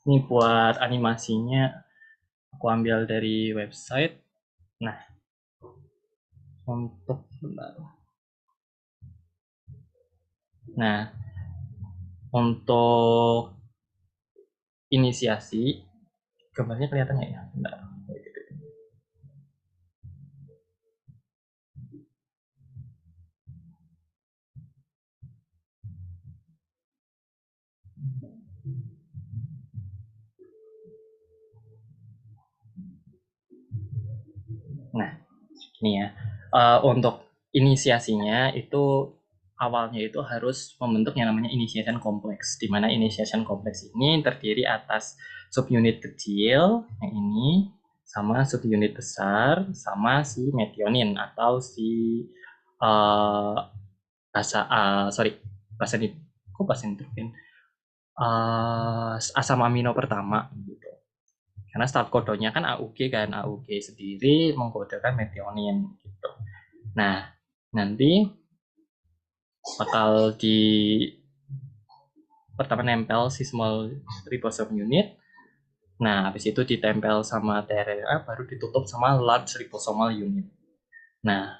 A: Ini buat animasinya, aku ambil dari website. Nah, untuk bentar. Nah, untuk inisiasi, gambarnya kelihatan nggak ya? Bentar. Nah, ini ya. Untuk inisiasinya itu awalnya itu harus membentuk yang namanya initiation complex, di mana initiation complex ini terdiri atas subunit kecil yang ini sama subunit besar sama si metionin atau si uh, bahasa nitrogen, asam amino pertama gitu. Karena start kodonya kan AUG kan, AUG sendiri mengkodekan metionin gitu. Nah, nanti bakal di pertama nempel si small ribosome unit. Nah, habis itu ditempel sama tRNA, baru ditutup sama large ribosomal unit. Nah,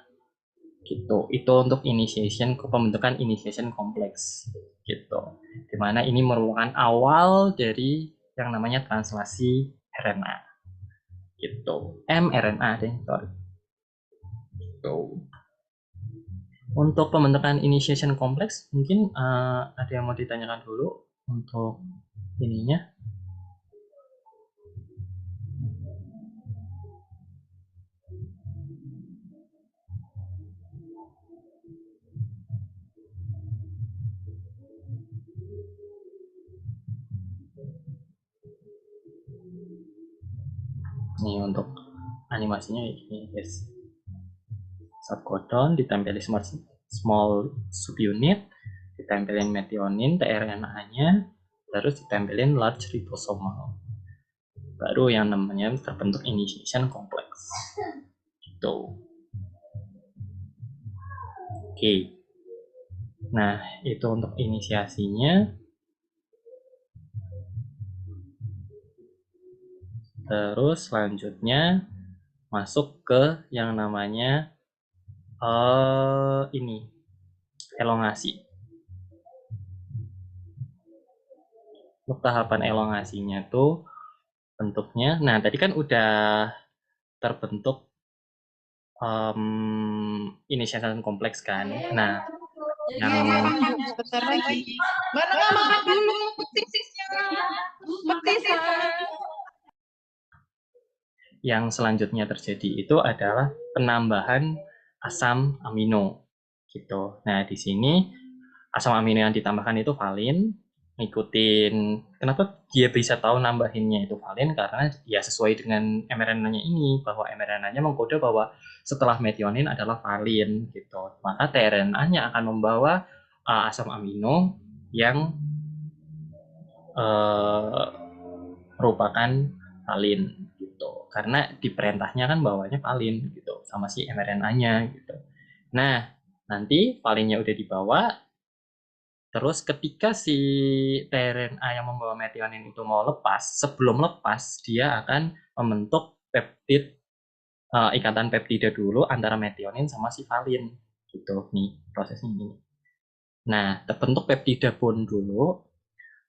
A: gitu. Itu untuk pembentukan initiation complex gitu. Dimana ini merupakan awal dari yang namanya translasi RNA gitu. mRNA deh, sorry. Gitu. Untuk pembentukan initiation complex mungkin ada yang mau ditanyakan dulu untuk ininya. Nih untuk animasinya ini guys. Subcodon ditempelin small subunit, ditempelin methionine tRNA-nya, terus ditempelin large ribosomal. Baru yang namanya terbentuk initiation complex. Gitu. Oke. Nah, itu untuk inisiasinya. Terus selanjutnya masuk ke yang namanya ini elongasi. Untuk tahapan elongasinya tuh bentuknya, nah tadi kan udah terbentuk initiation kompleks kan. Nah, yang
C: Bentar lagi. Mana nggak makan dulu petisnya? Petisnya.
A: yang selanjutnya terjadi itu adalah penambahan asam amino gitu. Nah, di sini asam amino yang ditambahkan itu valin, ngikutin kenapa dia bisa tahu nambahinnya itu valin karena ya sesuai dengan mRNA-nya ini bahwa mRNA-nya mengkode bahwa setelah metionin adalah valin gitu. Maka tRNA-nya akan membawa asam amino yang merupakan valin gitu. Karena di perintahnya kan bawanya valin gitu sama si mRNA-nya gitu. Nah, nanti valinnya udah dibawa, terus ketika si tRNA yang membawa metionin itu mau lepas, sebelum lepas dia akan membentuk peptid ikatan peptida dulu antara metionin sama si valin gitu. Nih prosesnya ini. Nah, terbentuk peptida bond dulu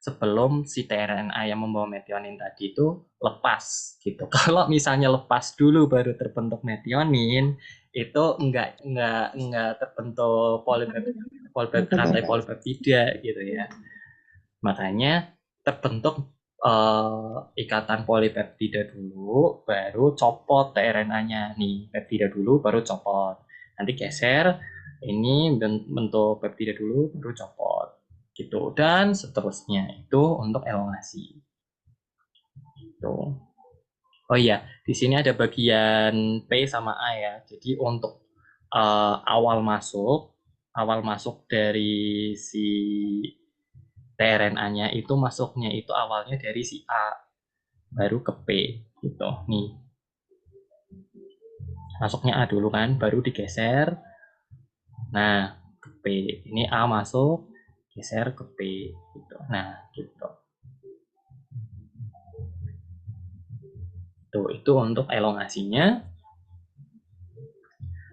A: sebelum si tRNA yang membawa metionin tadi itu lepas gitu. Kalau misalnya lepas dulu baru terbentuk metionin, itu enggak terbentuk rantai polipeptida gitu ya. Makanya terbentuk ikatan polipeptida dulu, baru copot tRNA-nya. Nih, peptida dulu, baru copot. Nanti geser, ini bentuk peptida dulu, baru copot. Gitu. Dan seterusnya itu untuk elongasi. Gitu. Oh iya, di sini ada bagian P sama A ya. Jadi untuk awal masuk dari si tRNA-nya itu masuknya itu awalnya dari si A baru ke P gitu. Nih, masuknya A dulu kan, baru digeser. Nah, ke P. Ini A masuk, geser ke P gitu. Nah, gitu. Tuh, itu untuk elongasinya.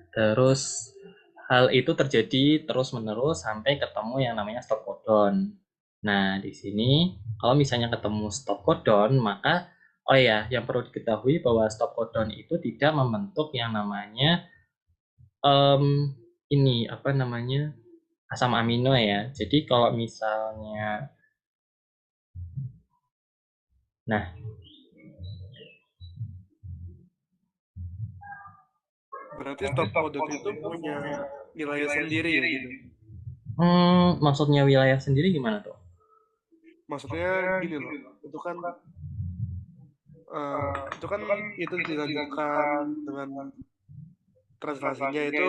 A: Terus hal itu terjadi terus-menerus sampai ketemu yang namanya stop codon. Nah, di sini kalau misalnya ketemu stop codon, maka oh ya, yang perlu diketahui bahwa stop codon itu tidak membentuk yang namanya ini apa namanya asam amino ya. Jadi kalau misalnya, nah,
D: Berarti stop codon itu punya wilayah sendiri ya gitu.
A: maksudnya wilayah sendiri gimana tuh?
D: Maksudnya gini loh, itu kan itu dilanjutkan dengan translasinya itu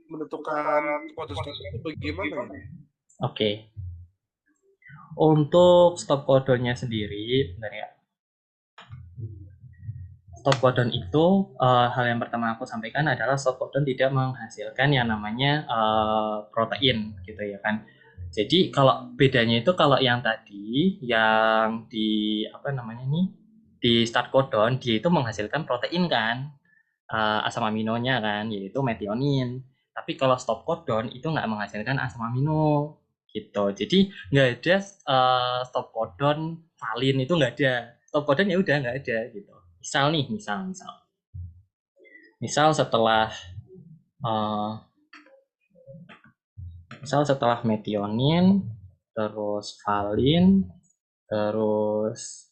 D: menentukan kode stop itu bagaimana ya?
A: Oke. Untuk stop codonnya sendiri, bentar ya. Stop codon itu hal yang pertama aku sampaikan adalah stop codon tidak menghasilkan yang namanya protein gitu ya kan. Jadi kalau bedanya itu kalau yang tadi yang di apa namanya nih di start codon dia itu menghasilkan protein kan asam aminonya kan yaitu metionin. Tapi kalau stop codon itu nggak menghasilkan asam amino gitu. Jadi nggak ada stop codon valin itu nggak ada. Stop codon ya udah nggak ada gitu. Misal setelah uh, metionin, terus valin, terus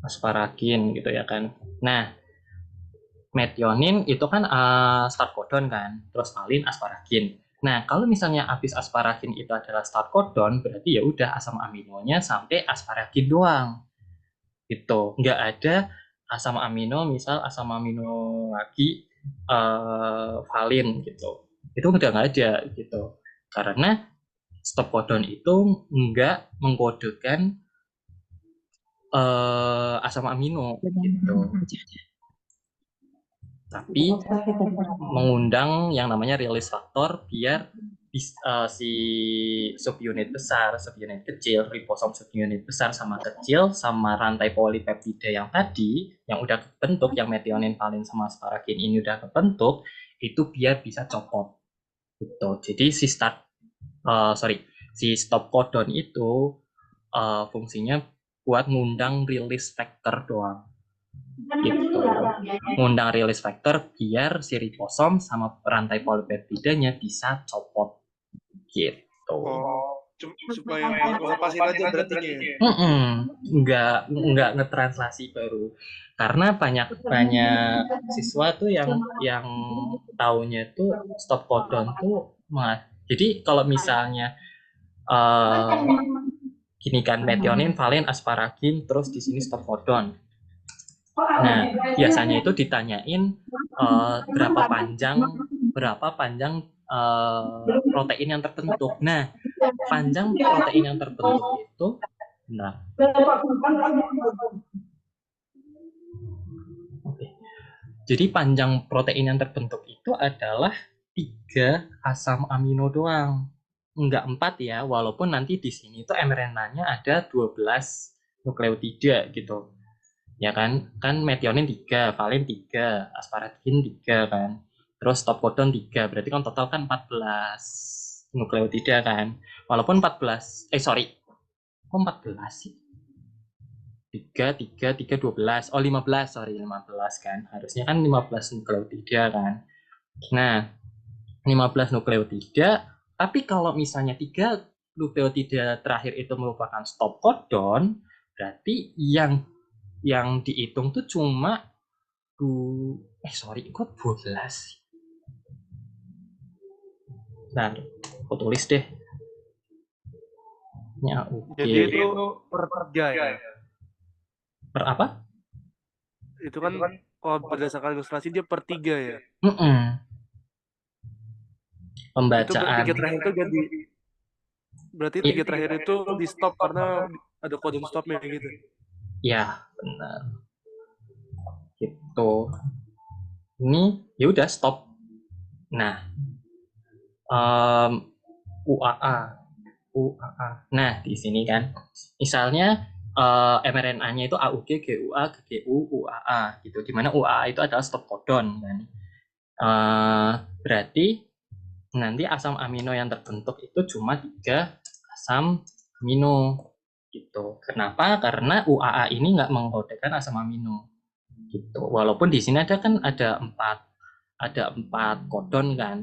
A: asparagin gitu ya kan. Nah, metionin itu kan start codon kan, terus valin asparagin. Nah, kalau misalnya habis asparagin itu adalah start codon, berarti ya udah asam aminonya sampai asparagin doang. Gitu. Nggak ada asam amino, misal asam amino lagi valin gitu. Itu udah nggak ada gitu. Karena stop codon itu nggak mengkodekan asam amino gitu. Tapi mengundang yang namanya release factor biar si subunit besar, subunit kecil, ribosom subunit besar sama kecil sama rantai polipeptida yang tadi yang udah kebentuk, yang metionin, valin sama asparagin ini udah kebentuk, itu biar bisa copot gitu. Jadi si stop codon itu fungsinya buat ngundang release factor doang gitu. Ngundang release factor biar si ribosom sama rantai polipeptidanya bisa copot gitu.
D: Supaya ngelepasin aja berarti ya.
A: Nggak ngetranslasi baru. Karena banyak siswa tuh yang taunya tuh stop codon tuh jadi kalau misalnya gini kan, metionin, valin, asparagin, terus di sini stop codon. Nah, biasanya itu ditanyain berapa panjang protein yang terbentuk. Nah, panjang protein yang terbentuk itu, jadi panjang protein yang terbentuk itu adalah 3 asam amino doang. Enggak 4 ya, walaupun nanti di sini itu mRNA-nya ada 12 nukleotida gitu. Ya kan metionin 3, valin 3, asparagin 3 kan. Terus stop codon 3, berarti kan total kan 14 nukleotida kan. Walaupun 14, kok 14 sih? 3, 12. Oh, 15 kan. Harusnya kan 15 nukleotida kan. Nah, 15 nukleotida, tapi kalau misalnya 3 nukleotida terakhir itu merupakan stop codon, berarti yang dihitung tuh cuma kok 12. Nah, aku tulis deh. Ya, oke.
D: Jadi itu per 3 ya.
A: Per apa?
D: Itu kan kalau berdasarkan ilustrasi dia per 3 ya.
A: Pembacaan.
D: Itu 3 terakhir itu jadi berarti 3 terakhir itu di stop karena ada kode stopnya gitu.
A: Ya, benar. Gitu. Ini ya udah stop. Nah, UAA. Nah, di sini kan, misalnya mRNA-nya itu AUG, GUA, GGU, UAA gitu. Dimana UAA itu adalah stop codon kan. Berarti nanti asam amino yang terbentuk itu cuma 3 asam amino gitu. Kenapa? Karena UAA ini nggak mengkodekan asam amino gitu. Walaupun di sini ada 4 kodon kan.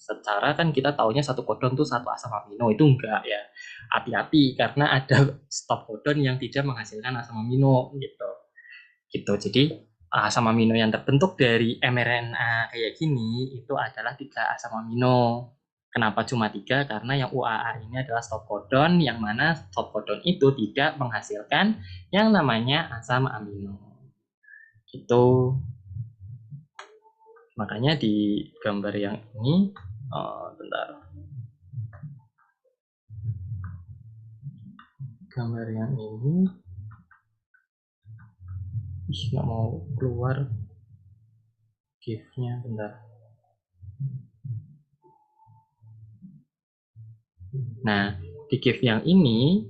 A: Secara kan kita taunya satu kodon tuh satu asam amino, itu enggak ya. Hati-hati karena ada stop kodon yang tidak menghasilkan asam amino gitu. Jadi asam amino yang terbentuk dari mRNA kayak gini itu adalah 3 asam amino. Kenapa cuma 3? Karena yang UAA ini adalah stop codon, yang mana stop codon itu tidak menghasilkan yang namanya asam amino. Gitu. Makanya di gambar yang ini, bentar. Gambar yang ini, nggak mau keluar GIF-nya, bentar. Nah, di GIF yang ini,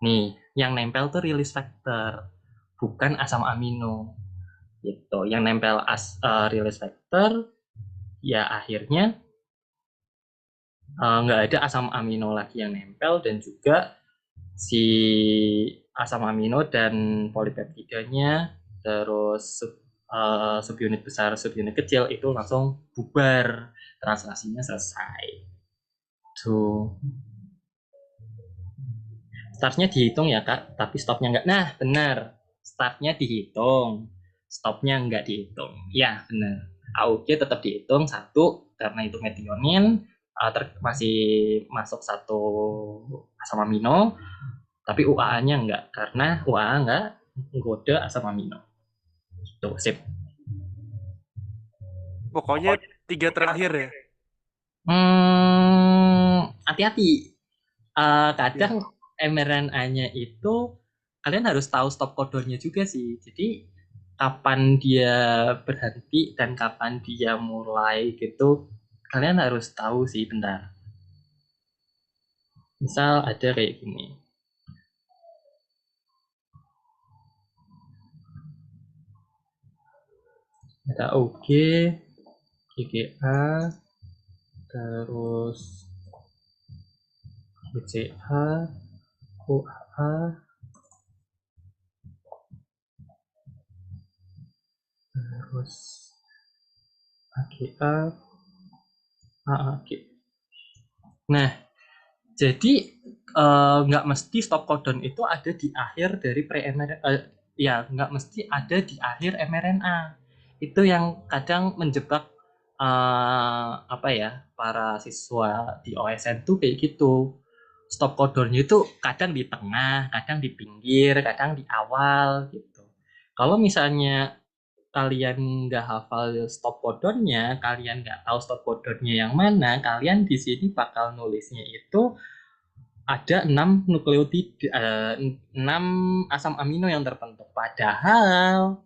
A: nih, yang nempel tuh release factor, bukan asam amino. Gitu. Yang nempel release factor, ya akhirnya nggak ada asam amino lagi yang nempel, dan juga si asam amino dan polipeptidanya, terus subunit besar, subunit kecil itu langsung bubar, translasinya selesai. Tuh. Startnya dihitung ya Kak, tapi stopnya nggak. Nah benar, startnya dihitung, stopnya nggak dihitung. Ya benar. AUG tetap dihitung satu karena itu metionin, masih masuk satu asam amino, tapi UAA-nya nggak karena UAA nggak menggoda asam amino. Tuh sip.
D: Pokoknya 3 terakhir ya.
A: Hati-hati. Kadang
D: Ya.
A: mRNA-nya itu kalian harus tahu stop codonnya juga sih. Jadi kapan dia berhenti dan kapan dia mulai gitu, kalian harus tahu sih. Bentar. Misal ada kayak gini. Ada OG, GGA, terus GCA, OAA, terus AGA, AAG. Nah, jadi nggak mesti stop codon itu ada di akhir dari pre-mRNA. Ya, nggak mesti ada di akhir mRNA. Itu yang kadang menjebak apa ya, para siswa di OSN tuh kayak gitu. Stop codonnya itu kadang di tengah, kadang di pinggir, kadang di awal gitu. Kalau misalnya kalian nggak hafal stop codonnya, kalian nggak tahu stop codonnya yang mana, kalian di sini bakal nulisnya itu ada 6 nukleotida, 6 asam amino yang terbentuk. Padahal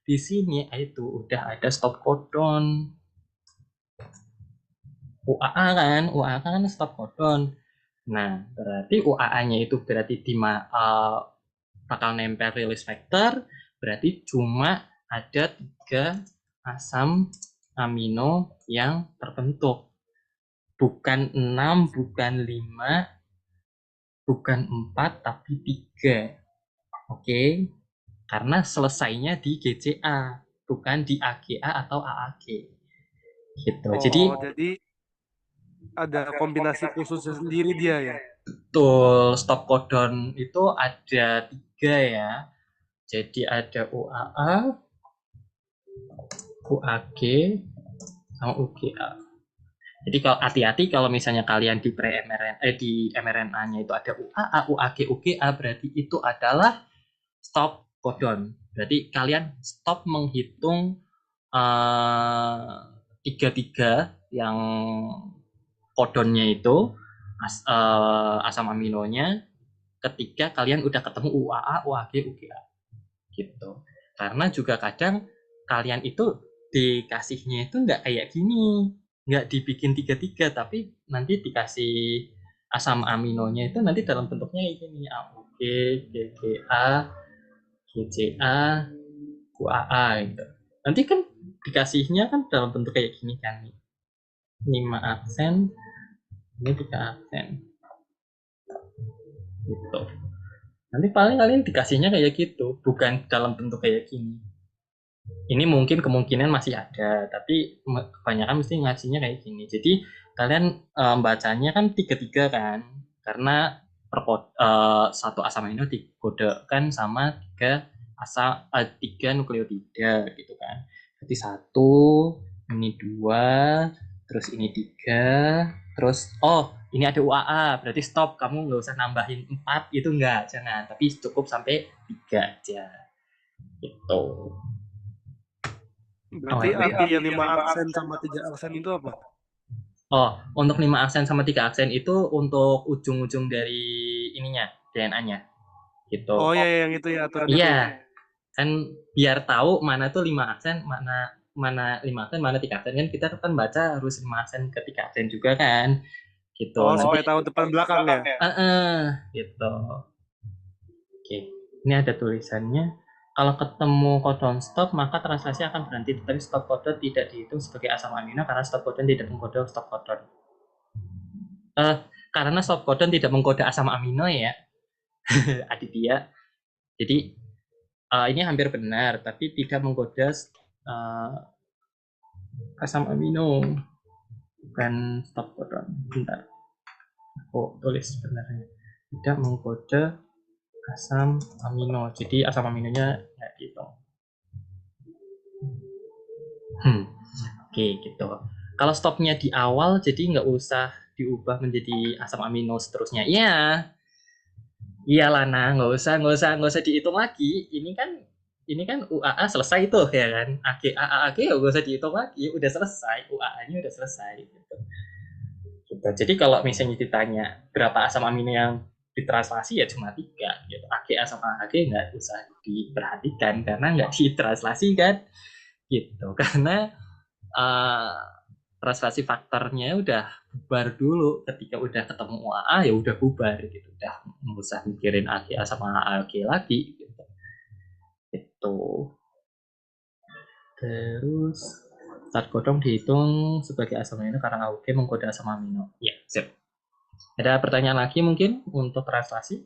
A: di sini itu udah ada stop codon. UAA kan stop codon. Nah, berarti UAA-nya itu berarti bakal nempel release factor, berarti cuma ada 3 asam amino yang terbentuk. Bukan 6, bukan 5, bukan 4, tapi 3. Oke? Karena selesainya di GCA, bukan di AGA atau AAG. Gitu.
D: Jadi ada kombinasi khususnya sendiri dia ya.
A: Betul, stop codon itu ada 3 ya. Jadi ada UAA, UAG, sama UGA. Jadi kalau hati-hati kalau misalnya kalian di di mRNA-nya itu ada UAA, UAG, UGA, berarti itu adalah stop codon. Berarti kalian stop menghitung tiga yang codonnya itu, asam aminonya, ketika kalian udah ketemu UAA, UAG, UGA gitu. Karena juga kadang kalian itu dikasihnya itu nggak kayak gini, nggak dibikin tiga, tapi nanti dikasih asam aminonya itu nanti dalam bentuknya kayak gini, AUG, GGA, GCA, UAA gitu. Nanti kan dikasihnya kan dalam bentuk kayak gini kan, 5 aksen, ini 3 aksen gitu. Nanti paling kalian dikasihnya kayak gitu, bukan dalam bentuk kayak gini. Ini mungkin kemungkinan masih ada, tapi kebanyakan mesti ngasihnya kayak gini. Jadi kalian bacanya kan 3 kan, karena satu asam amino dikodekan sama 3 nukleotida gitu kan. Jadi 1, ini 2, terus ini 3, terus ini ada UAA, berarti stop, kamu nggak usah nambahin 4 itu jangan, tapi cukup sampai 3 aja gitu.
D: Berarti arti yang 5 aksen sama 3 aksen itu apa?
A: Untuk 5 aksen sama 3 aksen itu untuk ujung-ujung dari ininya, DNA-nya gitu.
D: Iya, yang itu ya, aturan itu ya.
A: Iya, kan biar tahu mana tuh 5 aksen, mana 5 aksen, mana 3 aksen, kan kita kan baca harus 5 aksen ke 3 aksen juga kan gitu.
D: Supaya tahu depan belakang ya.
A: Gitu. Oke, ini ada tulisannya. Kalau ketemu codon stop, maka translasi akan berhenti. Tetapi stop codon tidak dihitung sebagai asam amino karena stop codon tidak mengkode stop codon. Karena stop codon tidak mengkode asam amino ya, Aditya. Jadi ini hampir benar, tapi tidak mengkode asam amino, bukan stop codon. Bentar, aku tulis sebenarnya. Tidak mengkode asam amino, jadi asam aminonya nggak dihitung. Oke, gitu. Kalau stopnya di awal, jadi nggak usah diubah menjadi asam amino seterusnya. Iya, iya Lana, nggak usah dihitung lagi. Ini kan UAA selesai tuh ya kan. AG ya nggak usah dihitung lagi, udah selesai. UAA-nya udah selesai. Gitu. Jadi kalau misalnya ditanya berapa asam amino yang ditranslasi ya cuma 3 gitu. AGA sama AG nggak usah diperhatikan karena nggak ditranslasi kan gitu. Karena translasi faktornya udah bubar dulu. Ketika udah ketemu UAA ya udah bubar gitu, udah nggak usah mikirin AGA sama AG lagi gitu. Itu terus zat kodong dihitung sebagai asam amino karena AUG mengkode asam amino. Ya, siap. Ada pertanyaan lagi mungkin untuk translasi?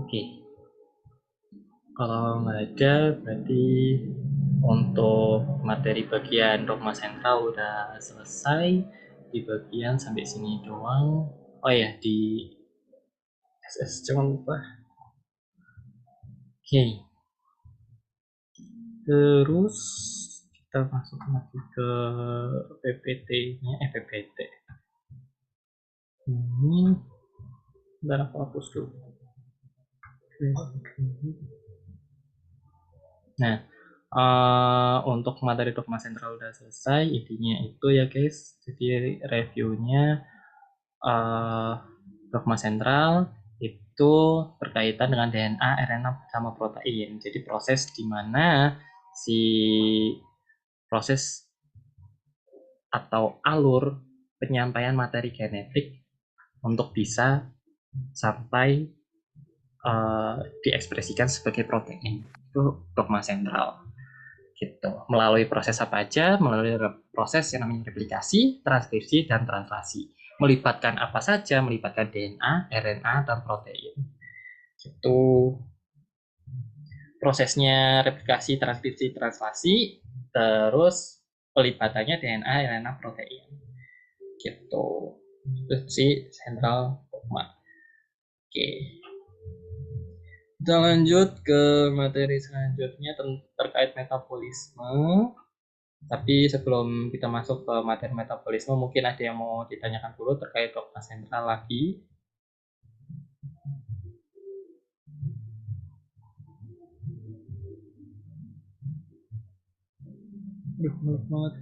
A: Oke. Kalau nggak ada, berarti untuk materi bagian dogma sentral udah selesai. Di bagian sampai sini doang. Oh ya, di SS cuma lupa. Oke. Terus kita masuk lagi ke PPT-nya, PPT. Ini, bentar aku hapus dulu. Nah, untuk materi dogma sentral udah selesai, intinya itu ya guys. Jadi reviewnya dogma sentral itu berkaitan dengan DNA, RNA sama protein. Jadi proses di mana si proses atau alur penyampaian materi genetik untuk bisa sampai diekspresikan sebagai protein. Itu dogma sentral. Gitu. Melalui proses apa aja? Melalui proses yang namanya replikasi, transkripsi, dan translasi. Melibatkan apa saja? Melibatkan DNA, RNA, dan protein. Itu prosesnya replikasi, transkripsi, translasi, terus pelibatannya DNA, RNA, protein. Gitu. Itu sih sentral dogma. Oke. Kita lanjut ke materi selanjutnya terkait metabolisme. Tapi sebelum kita masuk ke materi metabolisme, mungkin ada yang mau ditanyakan dulu terkait dogma sentral lagi. Aduh, mulus banget.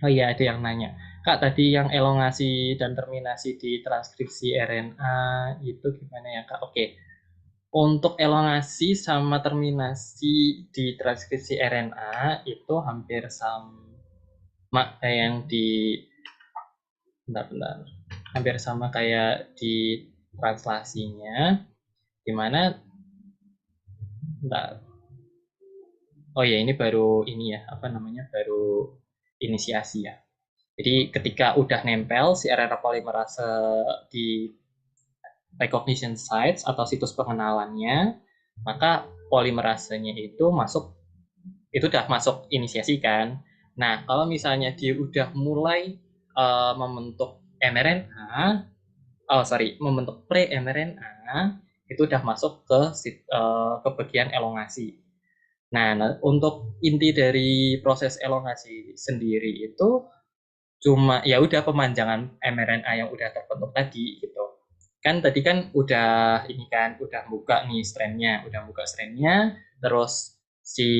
A: Oh iya, ada yang nanya. Kak, tadi yang elongasi dan terminasi di transkripsi RNA itu gimana ya, Kak? Oke. Untuk elongasi sama terminasi di transkripsi RNA itu hampir sama kayak yang di benar-benar hampir sama kayak di translasinya, dimana oh ya ini baru ini ya apa namanya baru inisiasi ya. Jadi ketika udah nempel si RNA polimerase di recognition sites atau situs pengenalannya, maka polimerasenya itu udah masuk inisiasi kan. Nah, kalau misalnya dia udah mulai membentuk mRNA, membentuk pre-mRNA, itu udah masuk ke bagian elongasi. Nah, untuk inti dari proses elongasi sendiri itu cuma ya udah pemanjangan mRNA yang udah terbentuk tadi gitu. Kan tadi kan udah ini kan udah buka nih strain-nya, terus si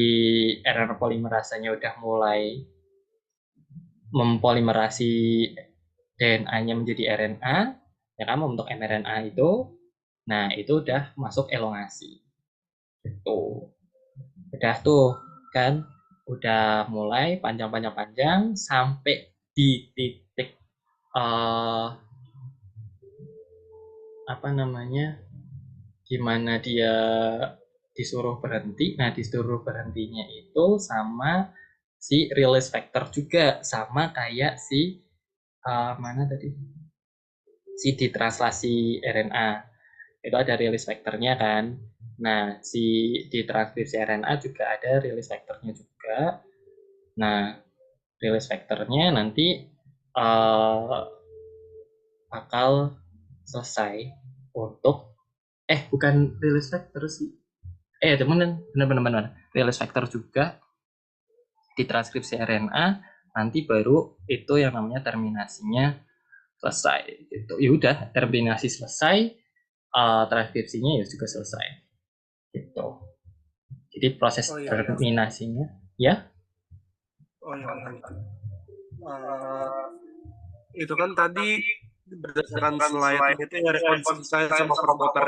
A: RNA polimerasanya udah mulai mempolimerasi DNA-nya menjadi RNA, ya kan membentuk mRNA itu. Nah, itu udah masuk elongasi. Gitu. Udah tuh kan udah mulai panjang sampai di titik apa namanya? Gimana dia disuruh berhenti. Nah, disuruh berhentinya itu sama si release factor juga, sama kayak si mana tadi? Si ditranslasi RNA. Itu ada release factornya kan. Nah, si ditranskripsi RNA juga ada release factornya juga. Nah, release factornya nanti bakal selesai untuk bukan release factor sih. Benar. Release factor juga ditranskripsi RNA, nanti baru itu yang namanya terminasinya selesai gitu. Ya udah, terminasi selesai, transkripsinya ya juga selesai gitu. Jadi proses
D: Oh iya.
A: terminasinya ya.
D: Oh iya. Itu kan tadi berdasarkan slide itu ya rekonsilien sama promoter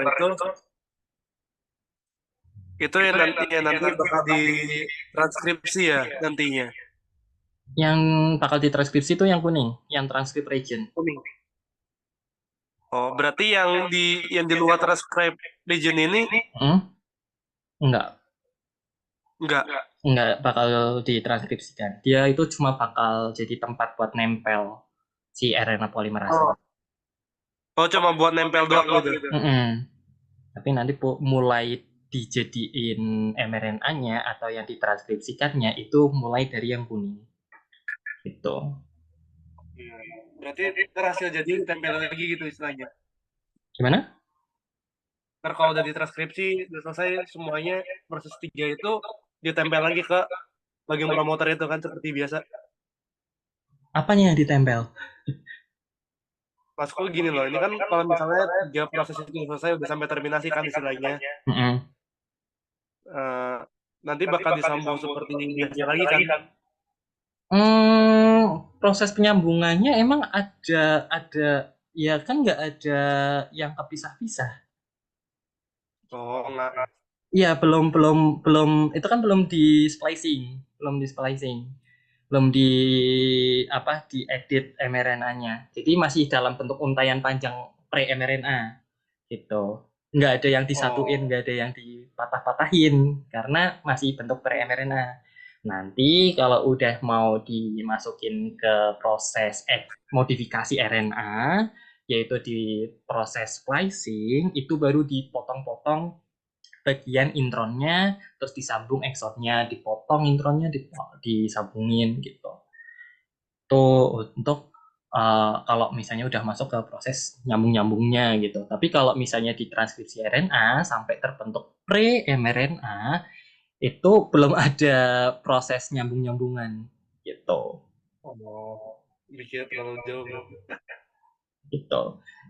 D: itu yang nanti bakal ditranskripsi ya nantinya.
A: Yang bakal ditranskripsi itu yang kuning, yang transcript region.
D: Kuning. Oh, berarti yang di luar transcript region ini
A: Enggak bakal ditranskripsikan. Dia itu cuma bakal jadi tempat buat nempel si RNA polimerase.
D: Oh, cuma buat nempel doang gitu.
A: Tapi nanti mulai dijadiin mRNA-nya atau yang ditranskripsikannya itu mulai dari yang kuning. Gitu.
D: Berarti hasil jadi ditempel lagi gitu istilahnya.
A: Gimana?
D: Ntar kalau udah ditranskripsi, udah selesai semuanya, proses 3 itu ditempel lagi ke bagian promoter itu kan seperti biasa.
A: Apanya yang ditempel?
D: Maksudku gini loh, ini kan kalau misalnya 3 proses itu selesai, udah sampai terminasi kan istilahnya. Nanti bakal disambung seperti biasa lagi kan?
A: Proses penyambungannya emang ada ya kan nggak ada yang kepisah-pisah.
D: Oh, enggak.
A: Iya, belum itu kan belum di splicing, belum di edit mRNA-nya. Jadi masih dalam bentuk untaian panjang pre-mRNA gitu. Nggak ada yang disatuin, nggak ada yang dipatah-patahin karena masih bentuk pre-mRNA. Nanti kalau udah mau dimasukin ke proses modifikasi RNA, yaitu di proses splicing, itu baru dipotong-potong bagian intronnya, terus disambung exonnya, dipotong intronnya, disambungin gitu. Itu untuk kalau misalnya udah masuk ke proses nyambung-nyambungnya gitu. Tapi kalau misalnya di transkripsi RNA sampai terbentuk pre-mRNA, itu belum ada proses nyambung-nyambungan gitu.
D: Oh, bikin terlalu jauh.
A: Gitu.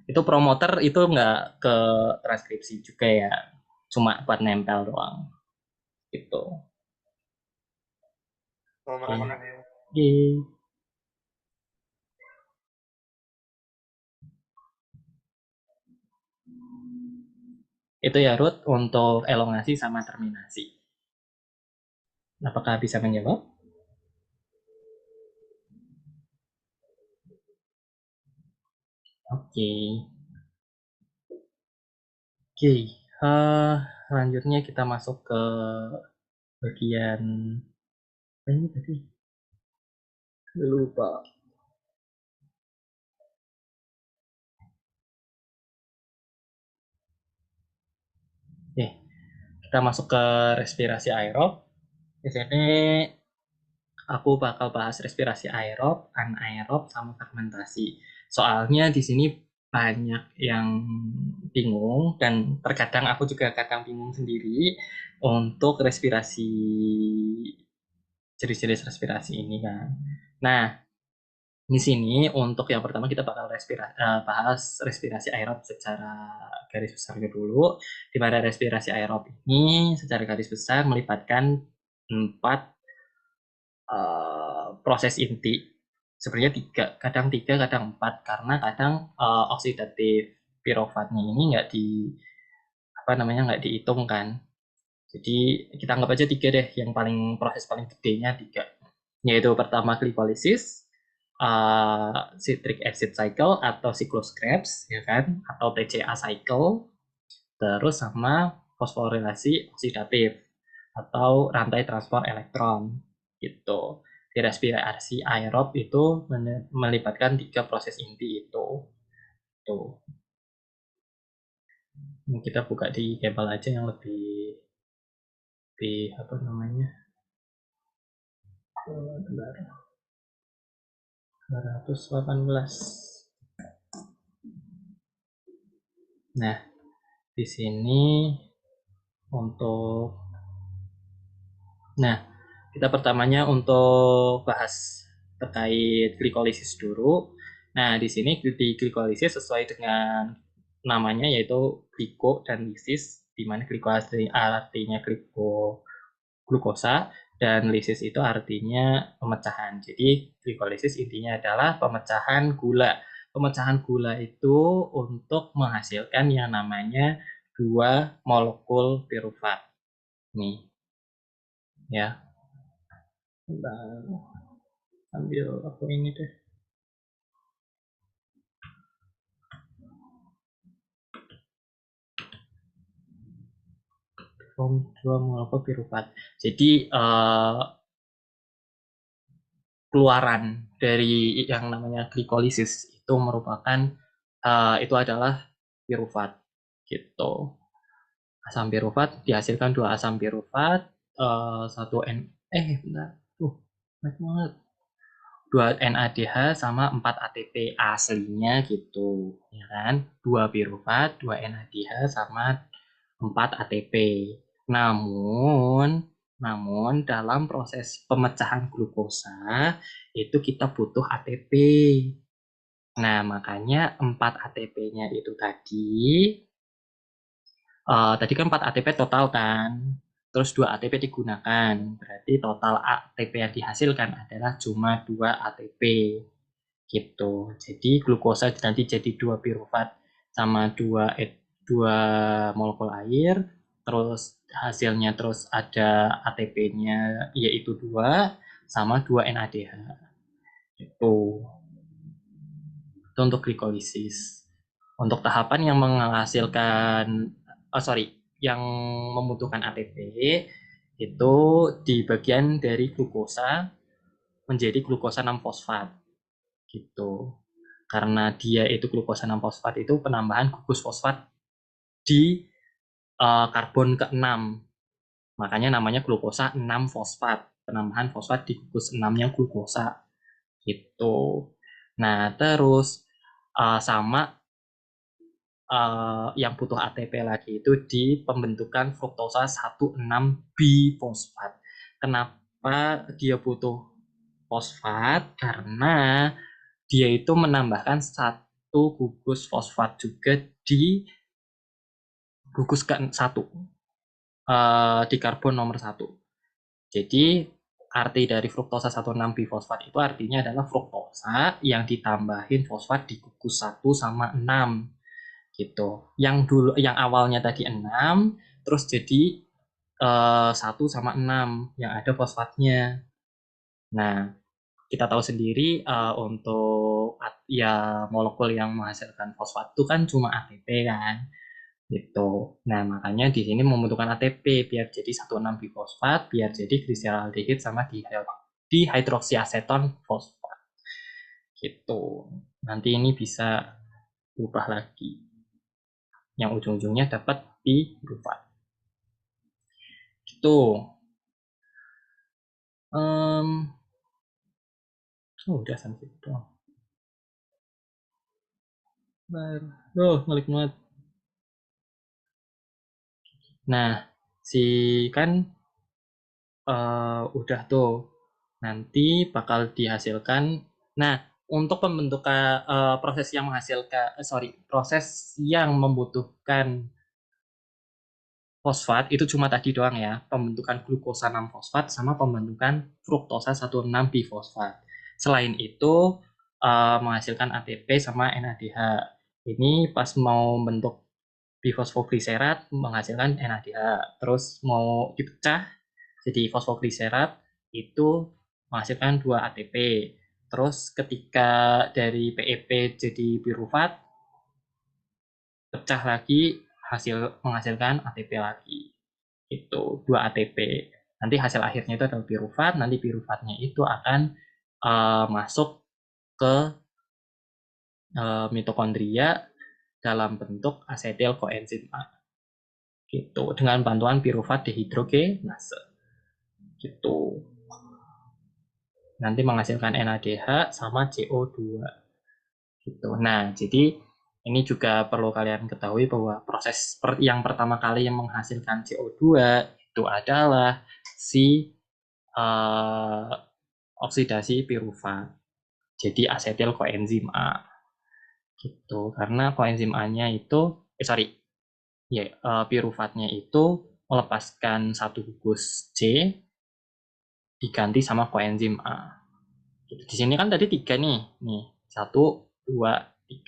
A: Itu promoter itu nggak ke transkripsi juga ya, cuma buat nempel doang. Gitu.
D: Oh, makasih.
A: Itu ya Ruth untuk elongasi sama terminasi. Apakah bisa menjawab? Oke. Selanjutnya kita masuk ke bagian ini tadi. Lupa. Oke. Kita masuk ke respirasi aerob. Di sini aku bakal bahas respirasi aerob, anaerob, sama fermentasi. Soalnya di sini banyak yang bingung dan terkadang aku juga kadang bingung sendiri untuk respirasi, jenis-jenis respirasi ini kan. Nah, Di sini untuk yang pertama kita bakal bahas respirasi aerob secara garis besar dulu. Di mana respirasi aerob ini secara garis besar melibatkan 4 proses inti. Sebenarnya 3, kadang 3, kadang 4, karena kadang oksidatif piruvatnya ini nggak dihitung kan. Jadi kita anggap aja 3 deh, yang proses paling gedenya 3, yaitu pertama glikolisis, citric acid cycle atau siklus Krebs, ya kan, atau TCA cycle, terus sama fosforilasi oksidatif atau rantai transport elektron gitu. Di respirasi aerob itu melibatkan 3 proses inti itu. Tuh. Ini kita buka di tabel aja yang lebih apa namanya? 218. Nah, di sini untuk kita pertamanya untuk bahas terkait glikolisis dulu. Nah, di sini di glikolisis sesuai dengan namanya yaitu gliko dan lisis, di mana glikolisis artinya glukosa dan lisis itu artinya pemecahan. Jadi glikolisis intinya adalah pemecahan gula. Pemecahan gula itu untuk menghasilkan yang namanya 2 molekul piruvat. Nih, ya. Sambil aku ini deh. Dua molekul piruvat. Jadi keluaran dari yang namanya glikolisis itu merupakan itu adalah piruvat gitu. Asam piruvat dihasilkan 2 asam piruvat, 1 bentar. Banyak banget. 2 NADH sama 4 ATP aslinya gitu, ya kan? 2 piruvat, 2 NADH sama 4 ATP. Namun dalam proses pemecahan glukosa itu kita butuh ATP. Nah, makanya 4 ATP-nya itu tadi kan 4 ATP total kan. Terus 2 ATP digunakan. Berarti total ATP yang dihasilkan adalah cuma 2 ATP. Gitu. Jadi glukosa nanti jadi 2 piruvat sama 2 molekul air, terus hasilnya terus ada ATP-nya yaitu 2 sama 2 NADH. Itu untuk glikolisis. Untuk tahapan yang menghasilkan yang membutuhkan ATP itu di bagian dari glukosa menjadi glukosa 6 fosfat gitu. Karena dia itu glukosa 6 fosfat itu penambahan gugus fosfat di karbon ke-6. Makanya namanya glukosa 6 fosfat. Penambahan fosfat di gugus 6-nya glukosa. Gitu. Nah, terus sama yang butuh ATP lagi itu di pembentukan fruktosa 1,6-bifosfat. Kenapa dia butuh fosfat? Karena dia itu menambahkan 1 gugus fosfat juga di gugus ke-1 di karbon nomor 1. Jadi arti dari fruktosa 1,6-bifosfat itu artinya adalah fruktosa yang ditambahin fosfat di gugus 1 sama 6 gitu. Yang awalnya tadi 6 terus jadi 1 sama 6 yang ada fosfatnya. Nah, kita tahu sendiri untuk ya molekul yang menghasilkan fosfat itu kan cuma ATP kan gitu. Nah, makanya di sini membutuhkan ATP biar jadi 1,6-bifosfat, biar jadi gliseraldehid sama dihidroksiaseton fosfat gitu. Nanti ini bisa ubah lagi yang ujung-ujungnya dapat piruvat gitu. Udah sampai itu doang. Ngelik banget. Nah, kan udah tuh. Nanti bakal dihasilkan. Nah, untuk pembentukan proses yang menghasilkan proses yang membutuhkan fosfat itu cuma tadi doang ya, pembentukan glukosa 6 fosfat sama pembentukan fruktosa 16 bifosfat. Selain itu menghasilkan ATP sama NADH. Ini pas mau bentuk bifosfogliserat menghasilkan NADH. Terus mau dipecah jadi fosfogliserat itu menghasilkan 2 ATP. Terus ketika dari PEP jadi pirufat pecah lagi menghasilkan ATP lagi. Itu 2 ATP. Nanti hasil akhirnya itu adalah pirufat. Nanti pirufatnya itu akan masuk ke mitokondria dalam bentuk asetil koenzim A. Gitu. Dengan bantuan pirufat dehidrogenase. Gitu. Nanti menghasilkan NADH sama CO2. Gitu. Nah, jadi ini juga perlu kalian ketahui bahwa proses yang pertama kali yang menghasilkan CO2 itu adalah si oksidasi pirufat. Jadi asetil koenzim A. Gitu. Karena koenzim A-nya itu piruvatnya itu melepaskan satu gugus C diganti sama koenzim A. Gitu. Di sini kan tadi 3 nih. Nih, 1, 2,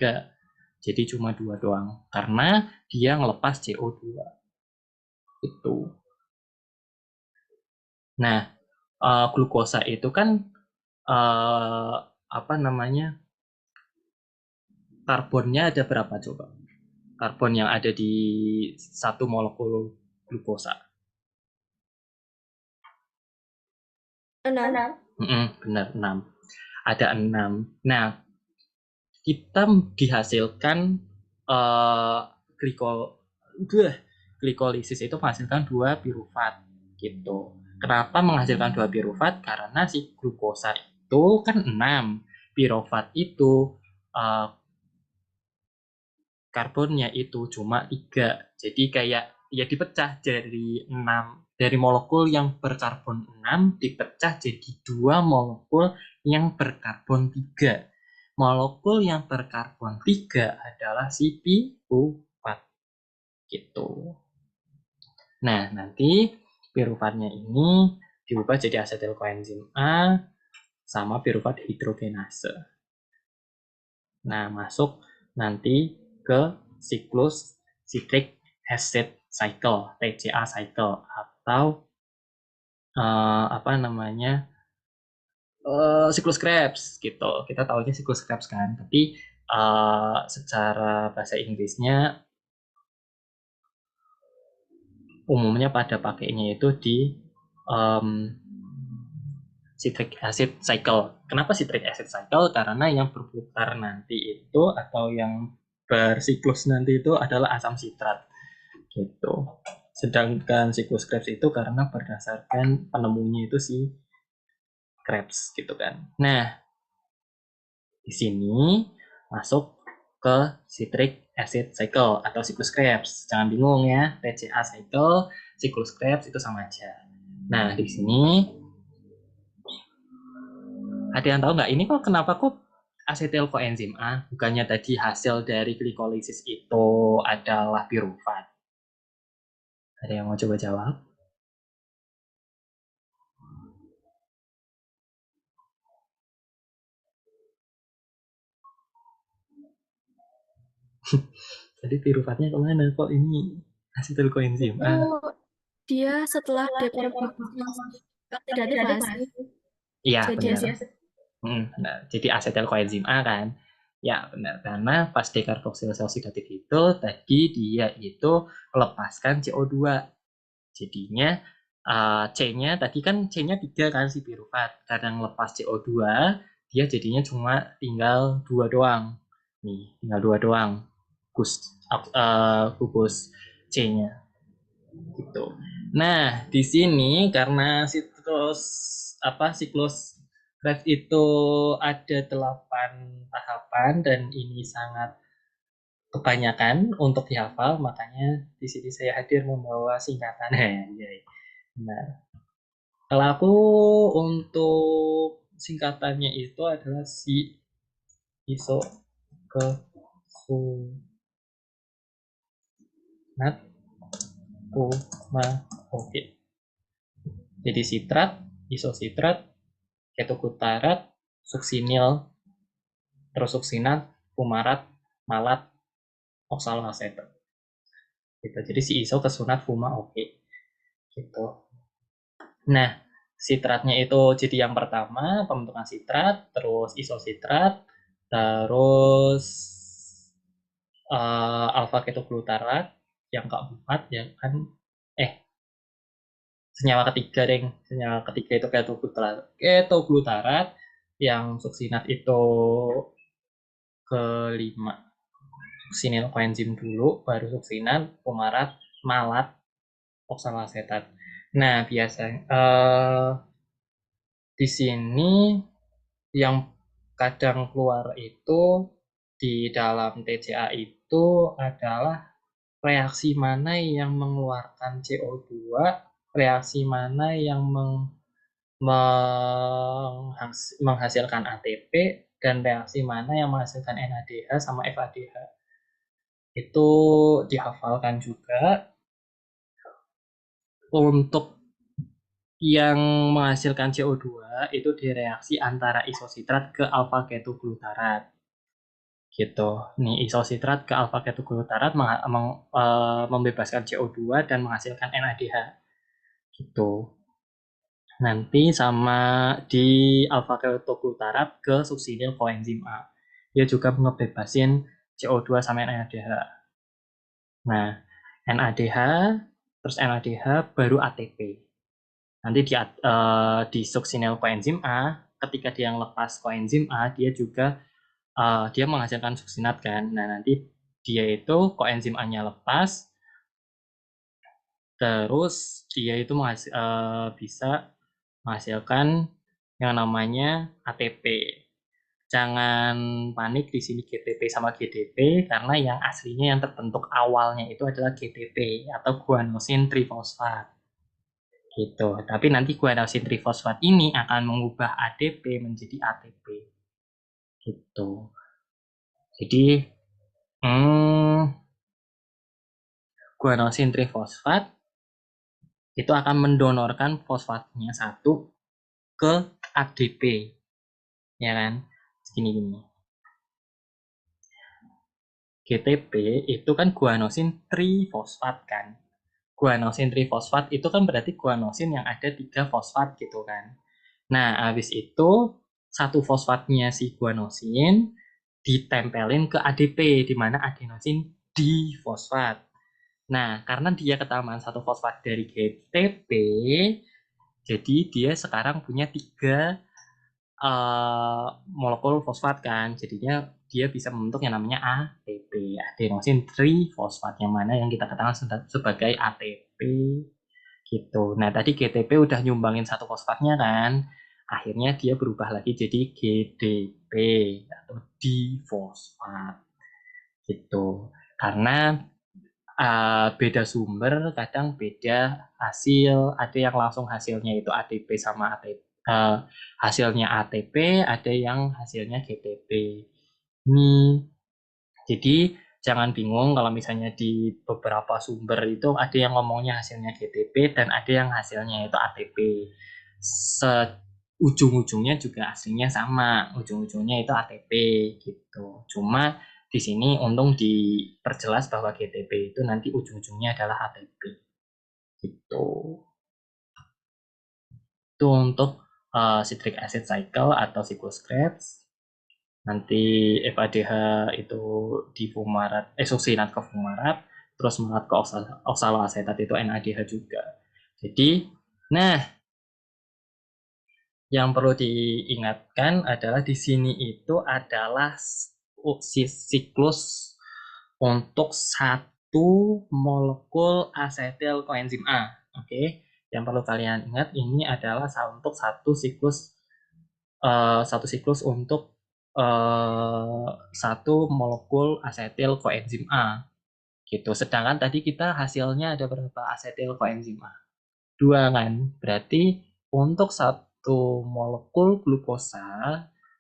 A: 3. Jadi cuma 2 doang. Karena dia ngelepas CO2. Itu. Nah, glukosa itu kan karbonnya ada berapa coba? Karbon yang ada di satu molekul glukosa.
B: 6.
A: Benar, 6. Ada 6. Nah, kita dihasilkan glikolisis itu menghasilkan 2 pirufat gitu. Kenapa menghasilkan 2 pirufat? Karena si glukosa itu kan 6. Pirufat itu karbonnya itu cuma 3. Jadi kayak ya dipecah dari 6 dari molekul yang berkarbon 6 dipecah jadi 2 molekul yang berkarbon 3. Molekul yang berkarbon 3 adalah si pirufat. Gitu. Nah, nanti piruvatnya ini diubah jadi asetil koenzim A sama pirufat hidrogenase. Nah, masuk nanti ke siklus citric acid cycle, TCA cycle, atau siklus Krebs gitu. Kita tahunya siklus Krebs kan, tapi secara bahasa Inggrisnya umumnya pada pakainya itu di citric acid cycle. Kenapa citric acid cycle? Karena yang berputar nanti itu atau yang bersiklus nanti itu adalah asam sitrat gitu. Sedangkan siklus Krebs itu karena berdasarkan penemunya itu si Krebs gitu kan. Nah, di sini masuk ke citric acid cycle atau siklus Krebs. Jangan bingung ya, TCA cycle, siklus Krebs itu sama aja. Nah, di sini ada yang tahu nggak ini kok kenapa kok asetil koenzim A bukannya tadi hasil dari glikolisis itu adalah pirufat? Ada yang mau coba jawab? Jadi piruvatnya kemana kok ini asetil koenzim A?
B: Dia setelah dekarbonilasi oksidatif nggak sih?
A: Iya,
B: Jadi
A: benar. Benar. Jadi asetil koenzim A kan? Ya, benar. Karena pas dekarboksilase oksidatif itu tadi dia itu melepaskan CO2. Jadinya C-nya tadi kan C-nya 3 kan si pirufat. Karena ngelepas CO2, dia jadinya cuma tinggal 2 doang. Nih, tinggal 2 doang. Gugus C-nya. Gitu. Nah, di sini karena siklus Krebs itu ada 8 tahapan dan ini sangat kebanyakan untuk dihafal, makanya di sini saya hadir membawa singkatannya. Nah, kalau aku untuk singkatannya itu adalah si isokesunat fuma oke. Jadi sitrat, isositrat, ketokutarat, suksinil, terus suksinat, fumarat, malat, oksaloasetat. Gitu. Jadi si iso kesunat fuma oke. Gitu. Nah, sitratnya itu jadi yang pertama pembentukan sitrat, terus isositrat, terus alfa ketoglutarat, yang keempat ya kan senyawa ketiga itu ketoglutarat, yang suksinat itu kelima suksinil koenzim dulu, baru suksinat, fumarat, malat, oksaloasetat. Nah, biasanya di sini yang kadang keluar itu di dalam TCA itu adalah reaksi mana yang mengeluarkan CO2, reaksi mana yang menghasilkan ATP, dan reaksi mana yang menghasilkan NADH sama FADH. Itu dihafalkan juga. Untuk yang menghasilkan CO2 itu direaksi antara isositrat ke alfa ketoglutarat. Gitu. Nih, isositrat ke alfa ketoglutarat membebaskan CO2 dan menghasilkan NADH. Gitu. Nanti sama di alfa ketoglutarat ke suksinil koenzim A. Dia juga ngebebasin CO2 sama NADH. Nah, NADH terus NADH baru ATP. Nanti di suksinil koenzim A, ketika dia lepas koenzim A, dia juga dia menghasilkan suksinat kan. Nah, nanti dia itu koenzim A-nya lepas, terus dia itu bisa menghasilkan yang namanya ATP. Jangan panik di sini GTP sama GDP, karena yang aslinya yang terbentuk awalnya itu adalah GTP atau guanosin trifosfat. Gitu. Tapi nanti guanosin trifosfat ini akan mengubah ADP menjadi ATP. Gitu. Jadi guanosin trifosfat itu akan mendonorkan fosfatnya satu ke ADP. Ya kan? Gini. GTP itu kan guanosin trifosfat kan. Guanosin trifosfat itu kan berarti guanosin yang ada 3 fosfat gitu kan. Nah, habis itu satu fosfatnya si guanosin ditempelin ke ADP, di mana adenosin difosfat. Nah, karena dia ketambahan satu fosfat dari GTP, jadi dia sekarang punya 3 molekul fosfat kan. Jadinya dia bisa membentuk yang namanya ATP, adenosin trifosfat, yang mana yang kita katakan sebagai ATP. Gitu. Nah, tadi GTP udah nyumbangin satu fosfatnya kan. Akhirnya dia berubah lagi jadi GDP atau difosfat. Gitu. Karena beda sumber, kadang beda hasil. Ada yang langsung hasilnya itu ATP sama ATP. Hasilnya ATP, ada yang hasilnya GTP. Ini jadi jangan bingung kalau misalnya di beberapa sumber itu ada yang ngomongnya hasilnya GTP dan ada yang hasilnya itu ATP. Ujung-ujungnya juga aslinya sama, ujung-ujungnya itu ATP gitu. Cuma di sini untung diperjelas bahwa GTP itu nanti ujung-ujungnya adalah ATP. Gitu. Itu untuk citric acid cycle atau siklus Krebs. Nanti FADH itu di fumarat, suksinat ke fumarat, terus malat ke oksaloasetat itu NADH juga. Jadi, nah, yang perlu diingatkan adalah di sini itu adalah siklus untuk satu molekul asetil koenzim A. Oke, yang perlu kalian ingat ini adalah untuk satu siklus untuk satu molekul asetil koenzim A. Gitu. Sedangkan tadi kita hasilnya ada berapa asetil koenzim A? 2 kan? Berarti untuk satu molekul glukosa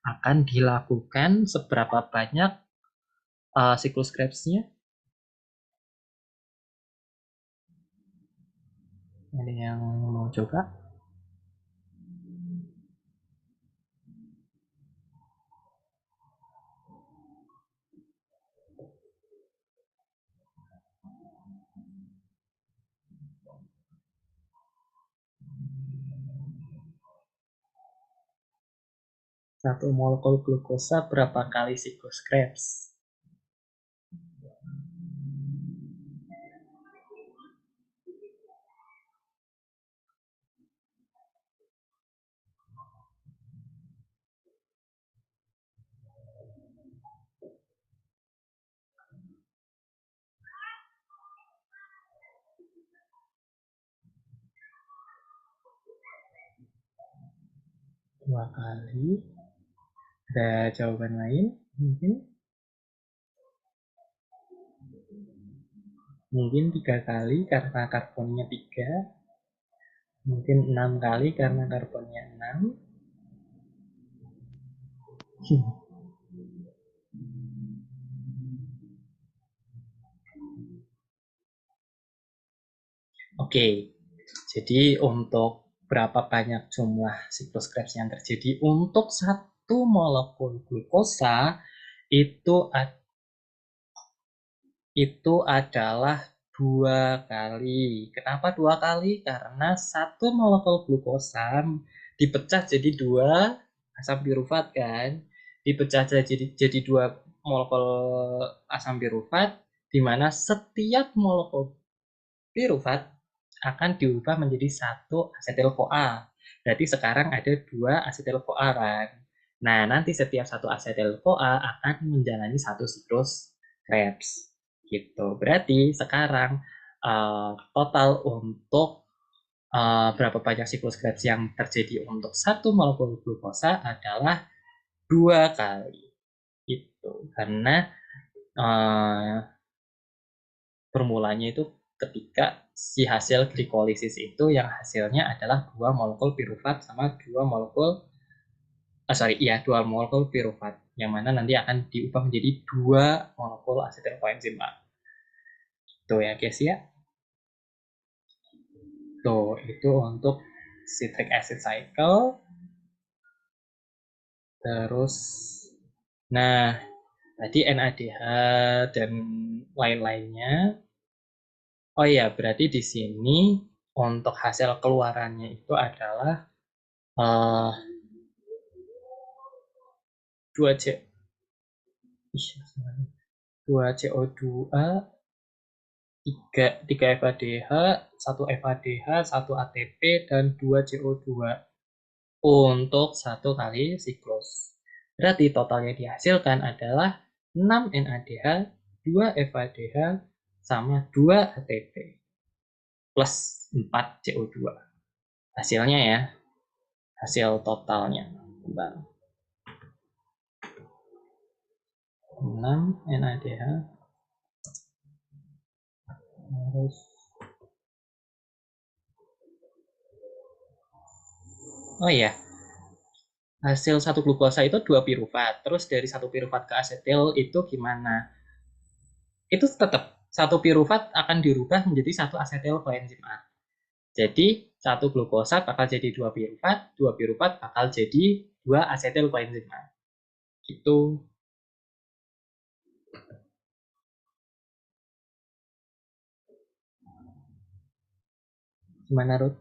A: akan dilakukan seberapa banyak siklus Krebsnya? Ada yang mau coba? Satu molekul glukosa berapa kali siklus Krebs? Dua kali. Ada jawaban lain? Mungkin 3 kali karena karbonnya 3. Mungkin 6 kali karena karbonnya 6. Oke, jadi untuk berapa banyak jumlah siklus Krebs yang terjadi untuk satu molekul glukosa itu adalah 2 kali. Kenapa 2 kali? Karena satu molekul glukosa dipecah jadi 2 asam pirufat kan. Dipecah jadi 2 molekul asam pirufat, di mana setiap molekul pirufat akan diubah menjadi 1 asetil-CoA. Berarti sekarang ada 2 asetil-CoA kan. Nah, nanti setiap 1 asetil-CoA akan menjalani 1 siklus Krebs. Gitu. Berarti sekarang total untuk berapa banyak siklus Krebs yang terjadi untuk satu molekul glukosa adalah 2 kali. Itu karena bermulanya itu ketika si hasil glikolisis itu yang hasilnya adalah 2 molekul pirufat sama 2 molekul 2 molekul pirufat yang mana nanti akan diubah menjadi 2 molekul asetil koenzim A. Tuh ya guys ya. Tuh, itu untuk citric acid cycle. Terus, nah, tadi NADH dan lain-lainnya. Oh iya, berarti di sini untuk hasil keluarannya itu adalah 2 CO2, 3 FADH, 1 FADH, 1 ATP, dan 2 CO2 untuk 1 kali siklus. Berarti total yang dihasilkan adalah 6 NADH, 2 FADH, sama 2 ATP, plus 4 CO2. Hasilnya ya, hasil totalnya. 6 NADH, terus oh iya, hasil 1 glukosa itu 2 pirufat. Terus dari 1 pirufat ke asetil itu gimana? Itu tetap 1 pirufat akan dirubah menjadi 1 asetil koenzim A. Jadi 1 glukosa bakal jadi 2 pirufat, 2 pirufat bakal jadi 2 asetil koenzim A. Gitu. Gimana, Ruth?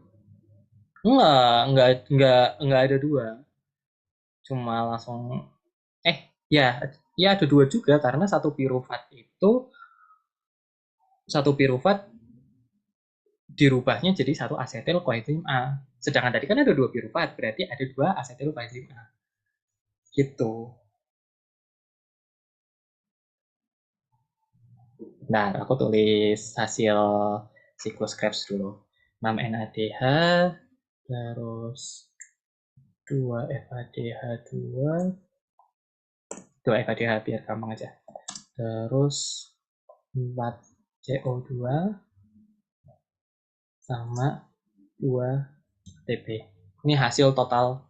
A: Enggak ada 2. Cuma langsung ya ada 2 juga karena 1 pirufat dirubahnya jadi 1 asetil koenzim A. Sedangkan tadi kan ada 2 pirufat, berarti ada 2 asetil koenzim A. Gitu. Nah, aku tulis hasil siklus Krebs dulu. 6 NADH, terus 2 FADH2, 2 FADH biar gampang aja. Terus 4 CO2 sama 2 ATP. Ini hasil total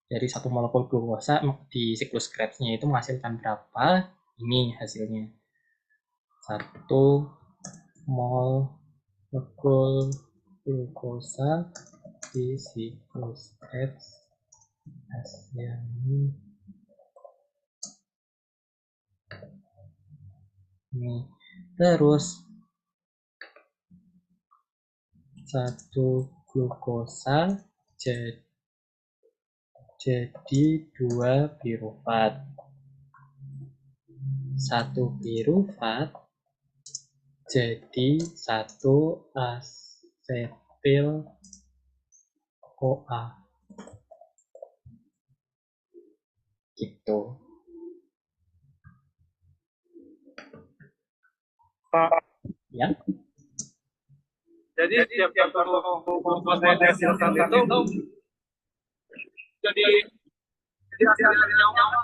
A: dari 1 molekul glukosa di siklus Krebsnya itu menghasilkan berapa? Ini hasilnya. 1 molekul glukosa di siklus Krebs hasilnya ini. Terus 1 glukosa jadi 2 pirufat. 1 pirufat jadi 1 asetil CoA. Gitu.
D: Pak,
A: Ya.
D: jadi setiap satu glukosa yang dihasilkan itu jadi hasilnya apa?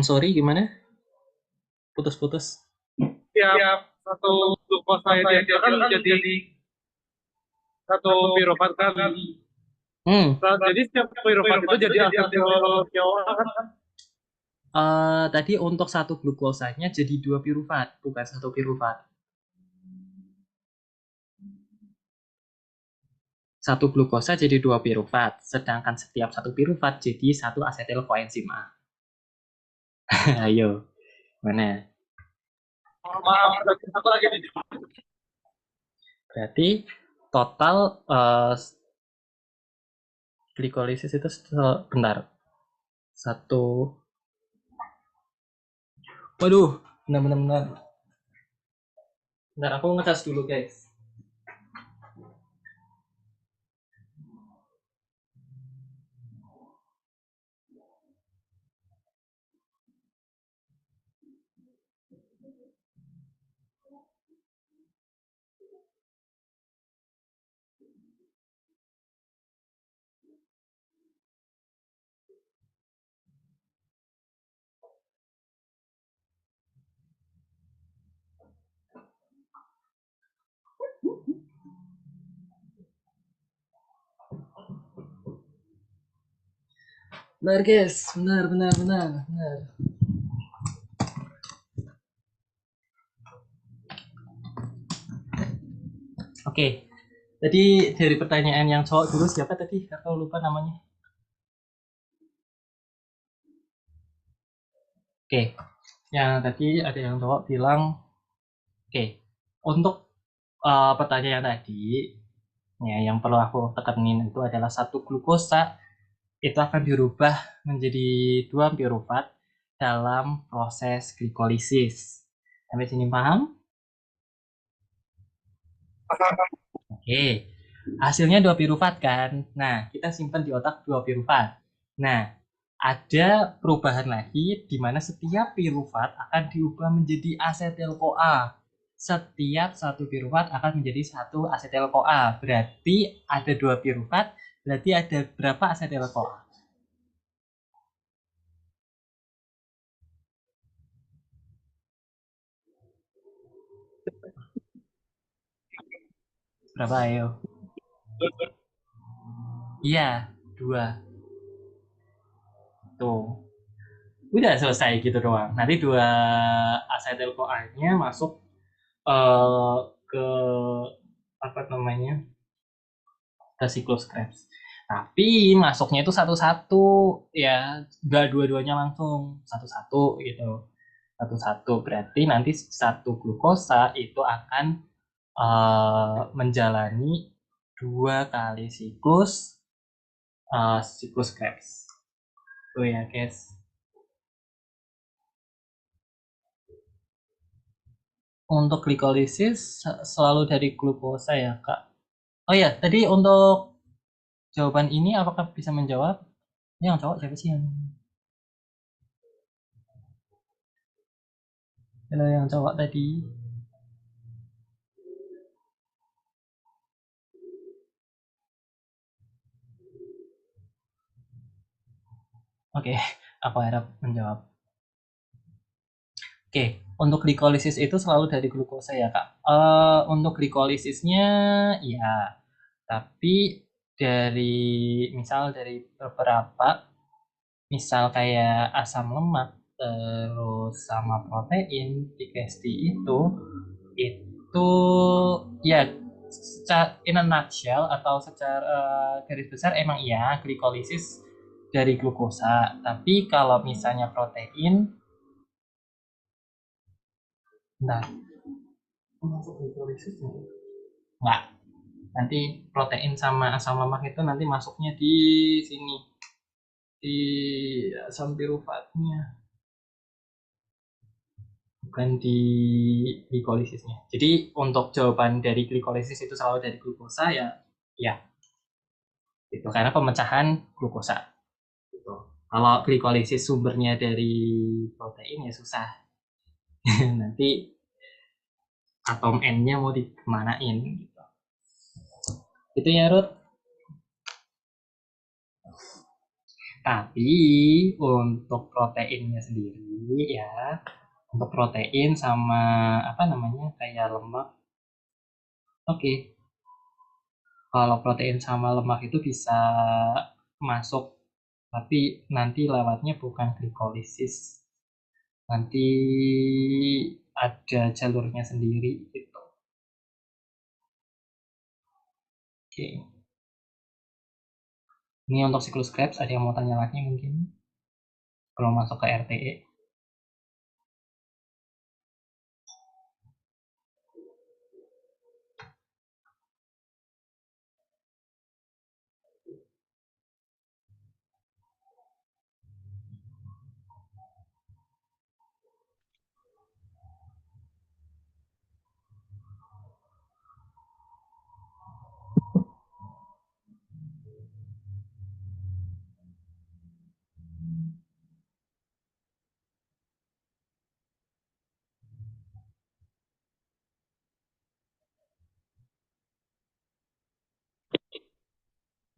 A: Sorry, gimana? Putus-putus.
D: Setiap satu glukosa yang dihasilkan jadi satu pirufat kan. Nah, jadi setiap pirufat itu jadi asetil CoA kan?
A: Tadi untuk 1 glukosanya jadi 2 pirufat, bukan 1 pirufat. 1 glukosa jadi 2 pirufat, sedangkan setiap 1 pirufat jadi 1 asetil koenzim A. Ayo, mana?
D: Maaf, aku lagi di
A: Berarti total glikolisis itu bentar. 1. Waduh, benar. Bentar, aku ngecas dulu, guys. Benar, guys. Benar. Oke. Tadi dari pertanyaan yang cowok dulu siapa tadi? Aku lupa namanya. Oke. Yang tadi ada yang cowok bilang untuk pertanyaan tadi ya, yang perlu aku tekanin itu adalah 1 glukosa itu akan dirubah menjadi 2 pirufat dalam proses glikolisis. Sampai sini paham? Oke. Hasilnya 2 pirufat kan? Nah, kita simpan di otak 2 pirufat. Nah, ada perubahan lagi di mana setiap pirufat akan diubah menjadi asetil-CoA. Setiap 1 pirufat akan menjadi 1 asetil-CoA. Berarti ada 2 pirufat, berarti ada berapa asetil-CoA? Berapa ayo? Iya, 2. Tuh. Udah selesai gitu doang. Nanti 2 asetil-CoA-nya masuk ke apa namanya? Ke siklus Krebs. Tapi masuknya itu satu-satu ya, enggak dua-duanya langsung, satu-satu gitu. Satu-satu berarti nanti 1 glukosa itu akan menjalani 2 kali siklus Krebs. Tuh ya, guys. Untuk glikolisis selalu dari glukosa ya, Kak. Oh ya, tadi untuk jawaban ini apakah bisa menjawab? Ini yang cowok siapa sih yang? Kalau yang cowok tadi. Oke, aku harap menjawab. Oke, untuk glikolisis itu selalu dari glukosa ya, Kak. Untuk glikolisisnya ya, tapi dari beberapa, misal kayak asam lemak terus sama protein digesti itu ya in a nutshell atau secara garis besar emang iya glikolisis dari glukosa. Tapi kalau misalnya protein, nah masuk glikolisis nggak. Nanti protein sama asam lemak itu nanti masuknya di sini, di asam piruvatnya, bukan di glikolisisnya. Jadi untuk jawaban dari glikolisis itu selalu dari glukosa ya itu karena pemecahan glukosa. Gitu. Kalau glikolisis sumbernya dari protein ya susah. Nanti atom N-nya mau dikemanain gitu. Itu ya Ruth. Tapi untuk proteinnya sendiri ya, untuk protein sama apa namanya kayak lemak, oke. Kalau protein sama lemak itu bisa masuk, tapi nanti lewatnya bukan glikolisis, nanti ada jalurnya sendiri gitu. Oke. Ini untuk siklus Krebs, ada yang mau tanya lagi mungkin? Kalau masuk ke RTE.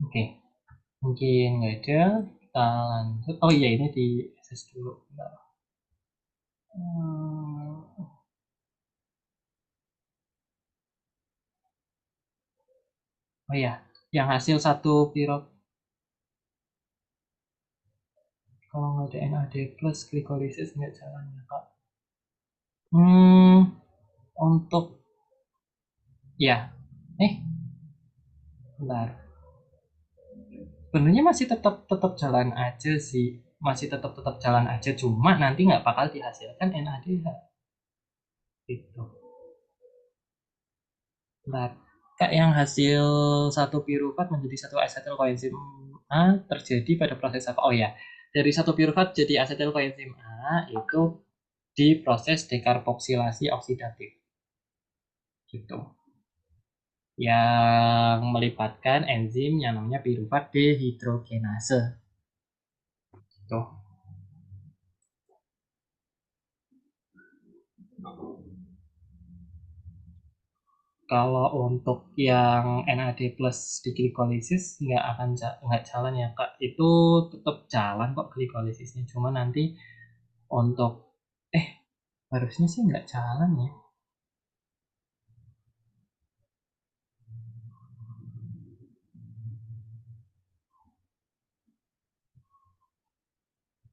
A: Oke, mungkin nggak ada. Kita lanjut. Oh iya, ini di SS dulu. Bentar. Oh iya, yang hasil satu pirot. Kalau nggak ada NAD plus glikolisis nggak jalan ya Kak. Untuk ya, bentar. Sebenarnya masih tetap jalan aja sih, masih tetap jalan aja. Cuma nanti nggak bakal dihasilkan NADH. Gitu. Bentar. Kak, yang hasil satu piruvat menjadi satu asetil koenzim A terjadi pada proses apa? Oh ya, dari satu piruvat jadi asetil koenzim A itu di proses dekarboksilasi oksidatif. Gitu. Yang melibatkan enzim yang namanya piruvat dehidrogenase. Gitu. Kalau untuk yang NAD plus di glikolisis nggak jalan ya Kak. Itu tetap jalan kok glikolisisnya. Cuma nanti untuk harusnya sih nggak jalan ya.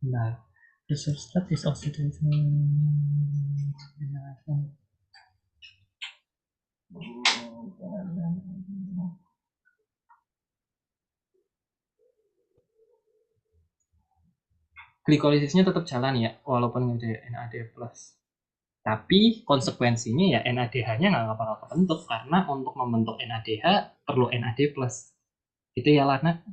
A: Nah, the substrate is oxidation. Glikolisisnya tetap jalan ya, walaupun nggak ada NAD+. Tapi konsekuensinya ya NADH-nya nggak bakal kebentuk, karena untuk membentuk NADH perlu NAD+. Itu ya Lana.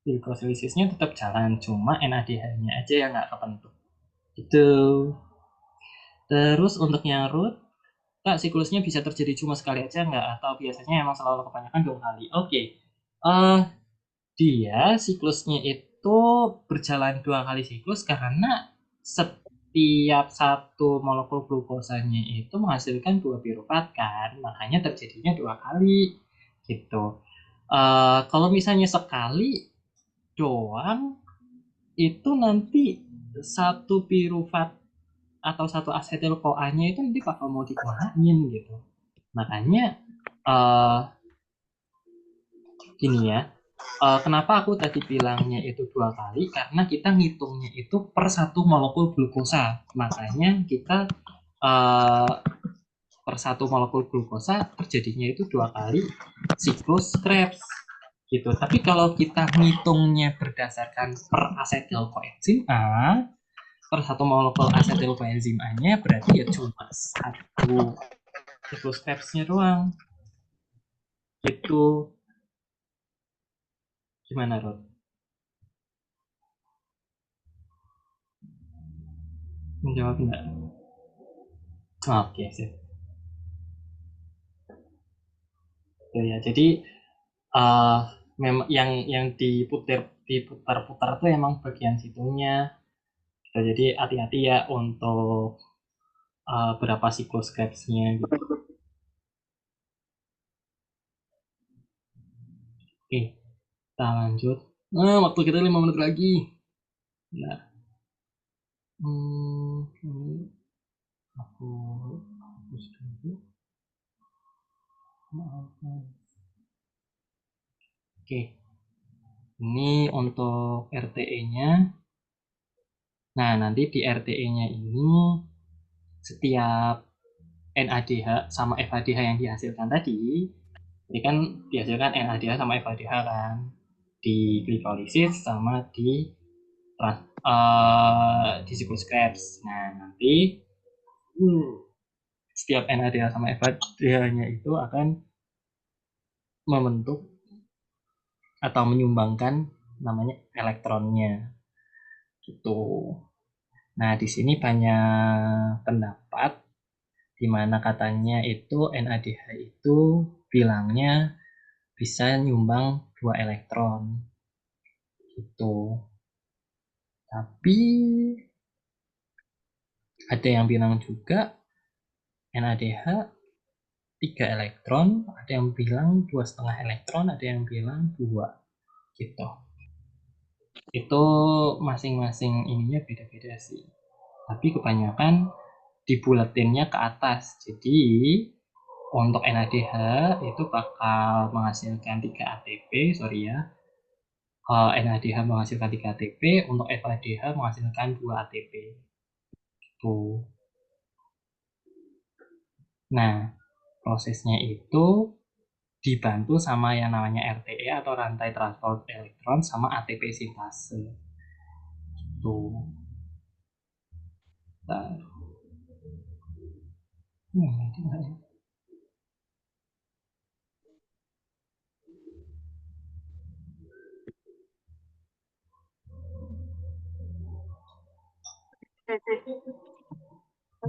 A: Glikolisisnya tetap jalan, cuma NADH-nya aja yang nggak kebentuk. Itu. Terus untuk yang root, Kak, siklusnya bisa terjadi cuma sekali aja nggak? Atau biasanya emang selalu kebanyakan 2 kali? Oke. Dia siklusnya itu berjalan 2 kali siklus karena setiap satu molekul glukosanya itu menghasilkan 2 piruvat kan, makanya terjadinya 2 kali gitu. Kalau misalnya sekali doang itu nanti satu piruvat atau satu asetil CoA-nya itu nanti bakal mau dikemanain gitu. Makanya gini ya. Kenapa aku tadi bilangnya itu 2 kali? Karena kita ngitungnya itu per 1 molekul glukosa. Makanya kita per 1 molekul glukosa terjadinya itu 2 kali siklus Krebs gitu. Tapi kalau kita ngitungnya berdasarkan per asetil koenzim A, per 1 molekul asetil koenzim A-nya berarti ya cuma 1 siklus Krebsnya doang. Gitu. Gimana, Rod? Menjawab enggak? Oke, sip. Ya, jadi memang yang diputar-putar tuh emang bagian situnya. Jadi hati-hati ya untuk berapa siklus Krebsnya gitu. Oke, kita lanjut. Waktu kita 5 menit lagi. Nah, ini aku hapus dulu. Oke, ini untuk RTE-nya. Nah, nanti di RTE-nya ini setiap NADH sama FADH yang dihasilkan tadi, ini kan dihasilkan NADH sama FADH kan, di glikolisis sama di siklus Krebs. Nah, nanti setiap NADH sama FADH-nya itu akan membentuk atau menyumbangkan namanya elektronnya gitu. Nah, di sini banyak pendapat di mana katanya itu NADH itu bilangnya bisa nyumbang 2 elektron gitu. Tapi ada yang bilang juga NADH 3 elektron, ada yang bilang 2,5 elektron, ada yang bilang 2 gitu. Itu masing-masing ininya beda-beda sih. Tapi kebanyakan dibulatinnya ke atas. Jadi untuk NADH itu bakal menghasilkan 3 ATP, sorry ya. NADH menghasilkan 3 ATP, untuk FADH menghasilkan 2 ATP. Gitu. Nah, prosesnya itu dibantu sama yang namanya RTE atau rantai transport elektron sama ATP sintase. Gitu.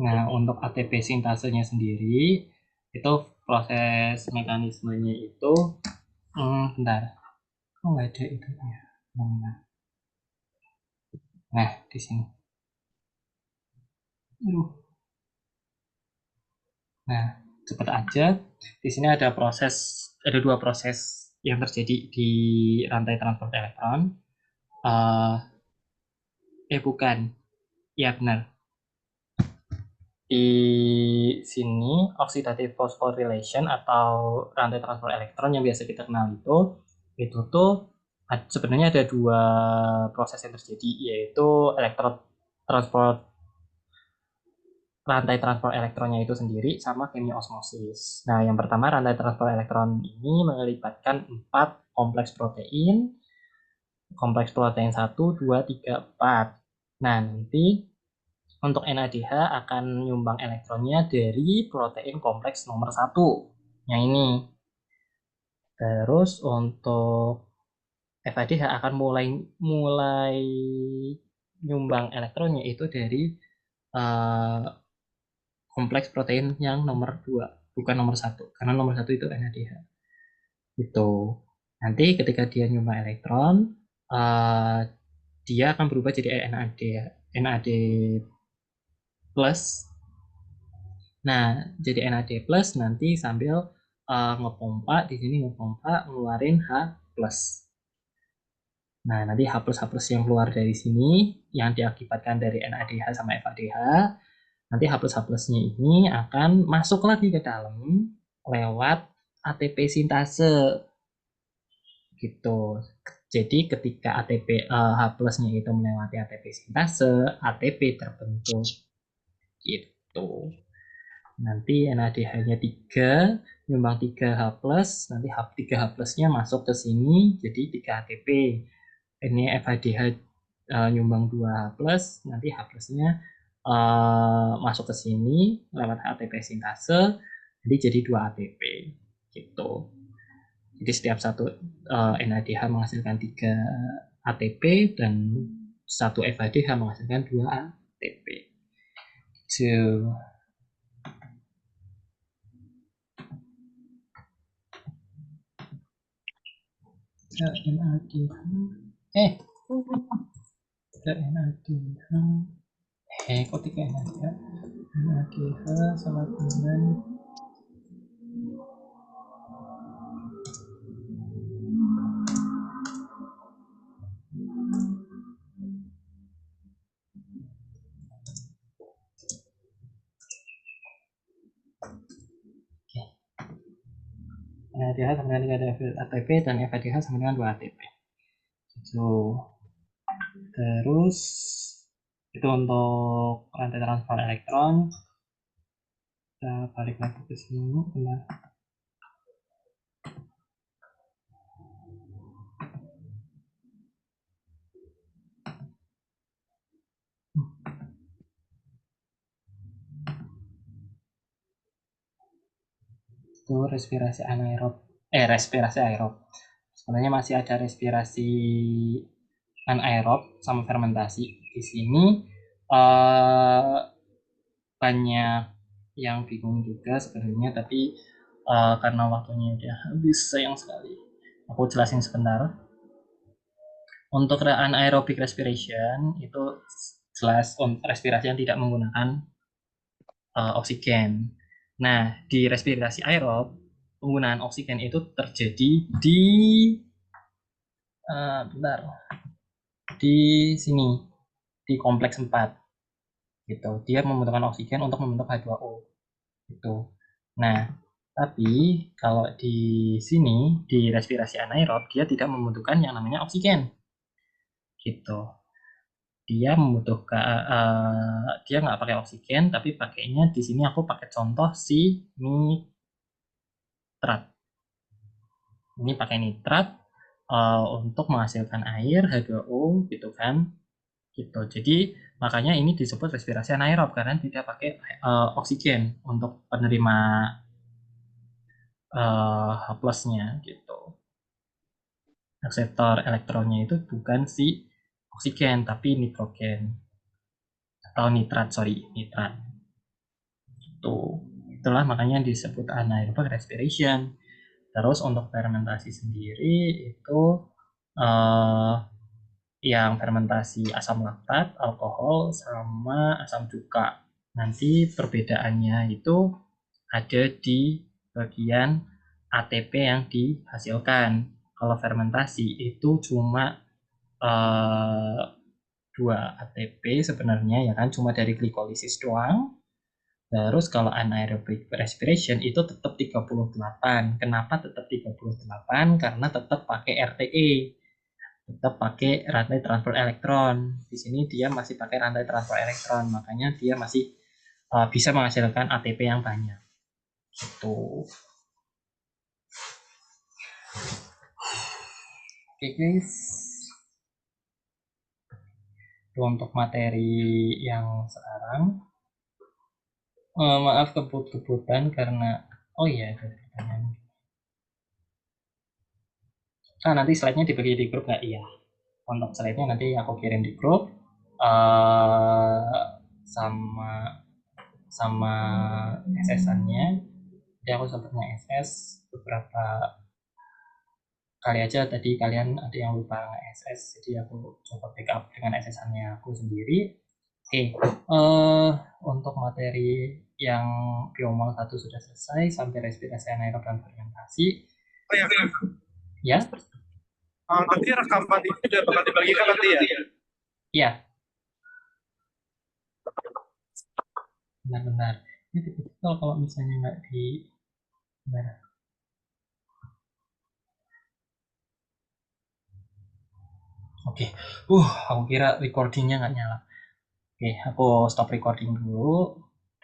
A: Nah, untuk ATP sintasenya sendiri itu proses mekanismenya itu bentar. Kok nggak ada itu ya? Nah, di sini. Nah, cepat aja. Di sini ada 2 proses yang terjadi di rantai transport elektron. Bukan. Ya, benar. Di sini oxidative phosphorylation atau rantai transport elektron yang biasa kita kenal itu tuh sebenarnya ada 2 proses yang terjadi, yaitu rantai transport elektronnya itu sendiri sama kemiosmosis. Nah, yang pertama rantai transport elektron ini melibatkan 4 kompleks protein 1, 2, 3, 4. Nah, nanti untuk NADH akan nyumbang elektronnya dari protein kompleks nomor 1, yang ini. Terus untuk FADH akan mulai nyumbang elektronnya itu dari kompleks protein yang nomor 2, bukan nomor 1, karena nomor 1 itu NADH. Gitu. Nanti ketika dia nyumbang elektron, dia akan berubah jadi NAD plus. Nah, jadi NAD plus nanti sambil ngepompa di sini ngeluarin H plus. Nah, nanti H plus yang keluar dari sini yang diakibatkan dari NADH sama FADH, nanti H plusnya ini akan masuk lagi ke dalam lewat ATP sintase gitu. Jadi ketika ATP H plusnya itu melewati ATP sintase, ATP terbentuk gitu. Nanti NADH-nya 3, nyumbang 3 H plus, nanti 3 H plusnya masuk ke sini jadi 3 ATP. Ini FADH nyumbang 2 H plus, nanti H plusnya masuk ke sini lewat ATP sintase, jadi 2 ATP gitu. Jadi setiap satu NADH menghasilkan 3 ATP dan satu FADH menghasilkan 2 ATP. So, NADH kok 3 NADH? NADH sama dengan NADH sama dengan 3 ATP dan FADH sama dengan 2 ATP. So, terus itu untuk rantai transfer elektron. Kita balik lagi ke sini. Benar. Itu respirasi anaerob. Respirasi aerob. Sebenarnya masih ada respirasi anaerob sama fermentasi. Di sini banyak yang bingung juga sebenarnya, tapi karena waktunya udah habis, sayang sekali. Aku jelasin sebentar. Untuk anaerobic respiration itu jelas respirasi yang tidak menggunakan oksigen. Nah, di respirasi aerob penggunaan oksigen itu terjadi di di sini, di kompleks 4 gitu. Dia membutuhkan oksigen untuk membentuk H2O gitu. Nah, tapi kalau di sini di respirasi anaerob dia tidak membutuhkan yang namanya oksigen gitu. Dia membutuhkan dia nggak pakai oksigen, tapi pakainya di sini aku pakai contoh si nitrat. Ini pakai nitrat untuk menghasilkan air H2O gitu kan. Gitu. Jadi makanya ini disebut respirasi anaerob karena tidak pakai oksigen untuk penerima H plusnya gitu. Akseptor elektronnya itu bukan si oksigen tapi nitrogen atau nitrat itu. Itulah makanya disebut anaerobic respiration. Terus untuk fermentasi sendiri itu yang fermentasi asam laktat, alkohol, sama asam cuka. Nanti perbedaannya itu ada di bagian ATP yang dihasilkan. Kalau fermentasi itu cuma 2 ATP sebenarnya ya kan, cuma dari glikolisis doang. Terus kalau anaerobic respiration itu tetap 38. Kenapa tetap 38? Karena tetap pakai RTE. Tetap pakai rantai transfer elektron. Di sini dia masih pakai rantai transfer elektron, makanya dia masih bisa menghasilkan ATP yang banyak. Gitu. Oke guys. Itu untuk materi yang sekarang. Maaf kebut-kebutan karena iya ada pertanyaan. Nanti slide-nya dibagi di grup nggak? Iya. Untuk slide-nya nanti aku kirim di grup sama SS-annya. Jadi aku sempatnya SS beberapa kali aja, tadi kalian ada yang lupa nge-SS, jadi aku coba backup dengan SS-annya aku sendiri. Oke, untuk materi yang biomol 1 sudah selesai sampai respirasi anaerob dan fermentasi.
D: Oh ya,
A: ya.
D: Nanti rekaman ini sudah bakal dibagikan nanti ya?
A: Iya. Benar-benar. Ini tipikal kalau misalnya nggak di... Benar. Oke. Aku kira recordingnya nggak nyala. Oke, aku stop recording dulu.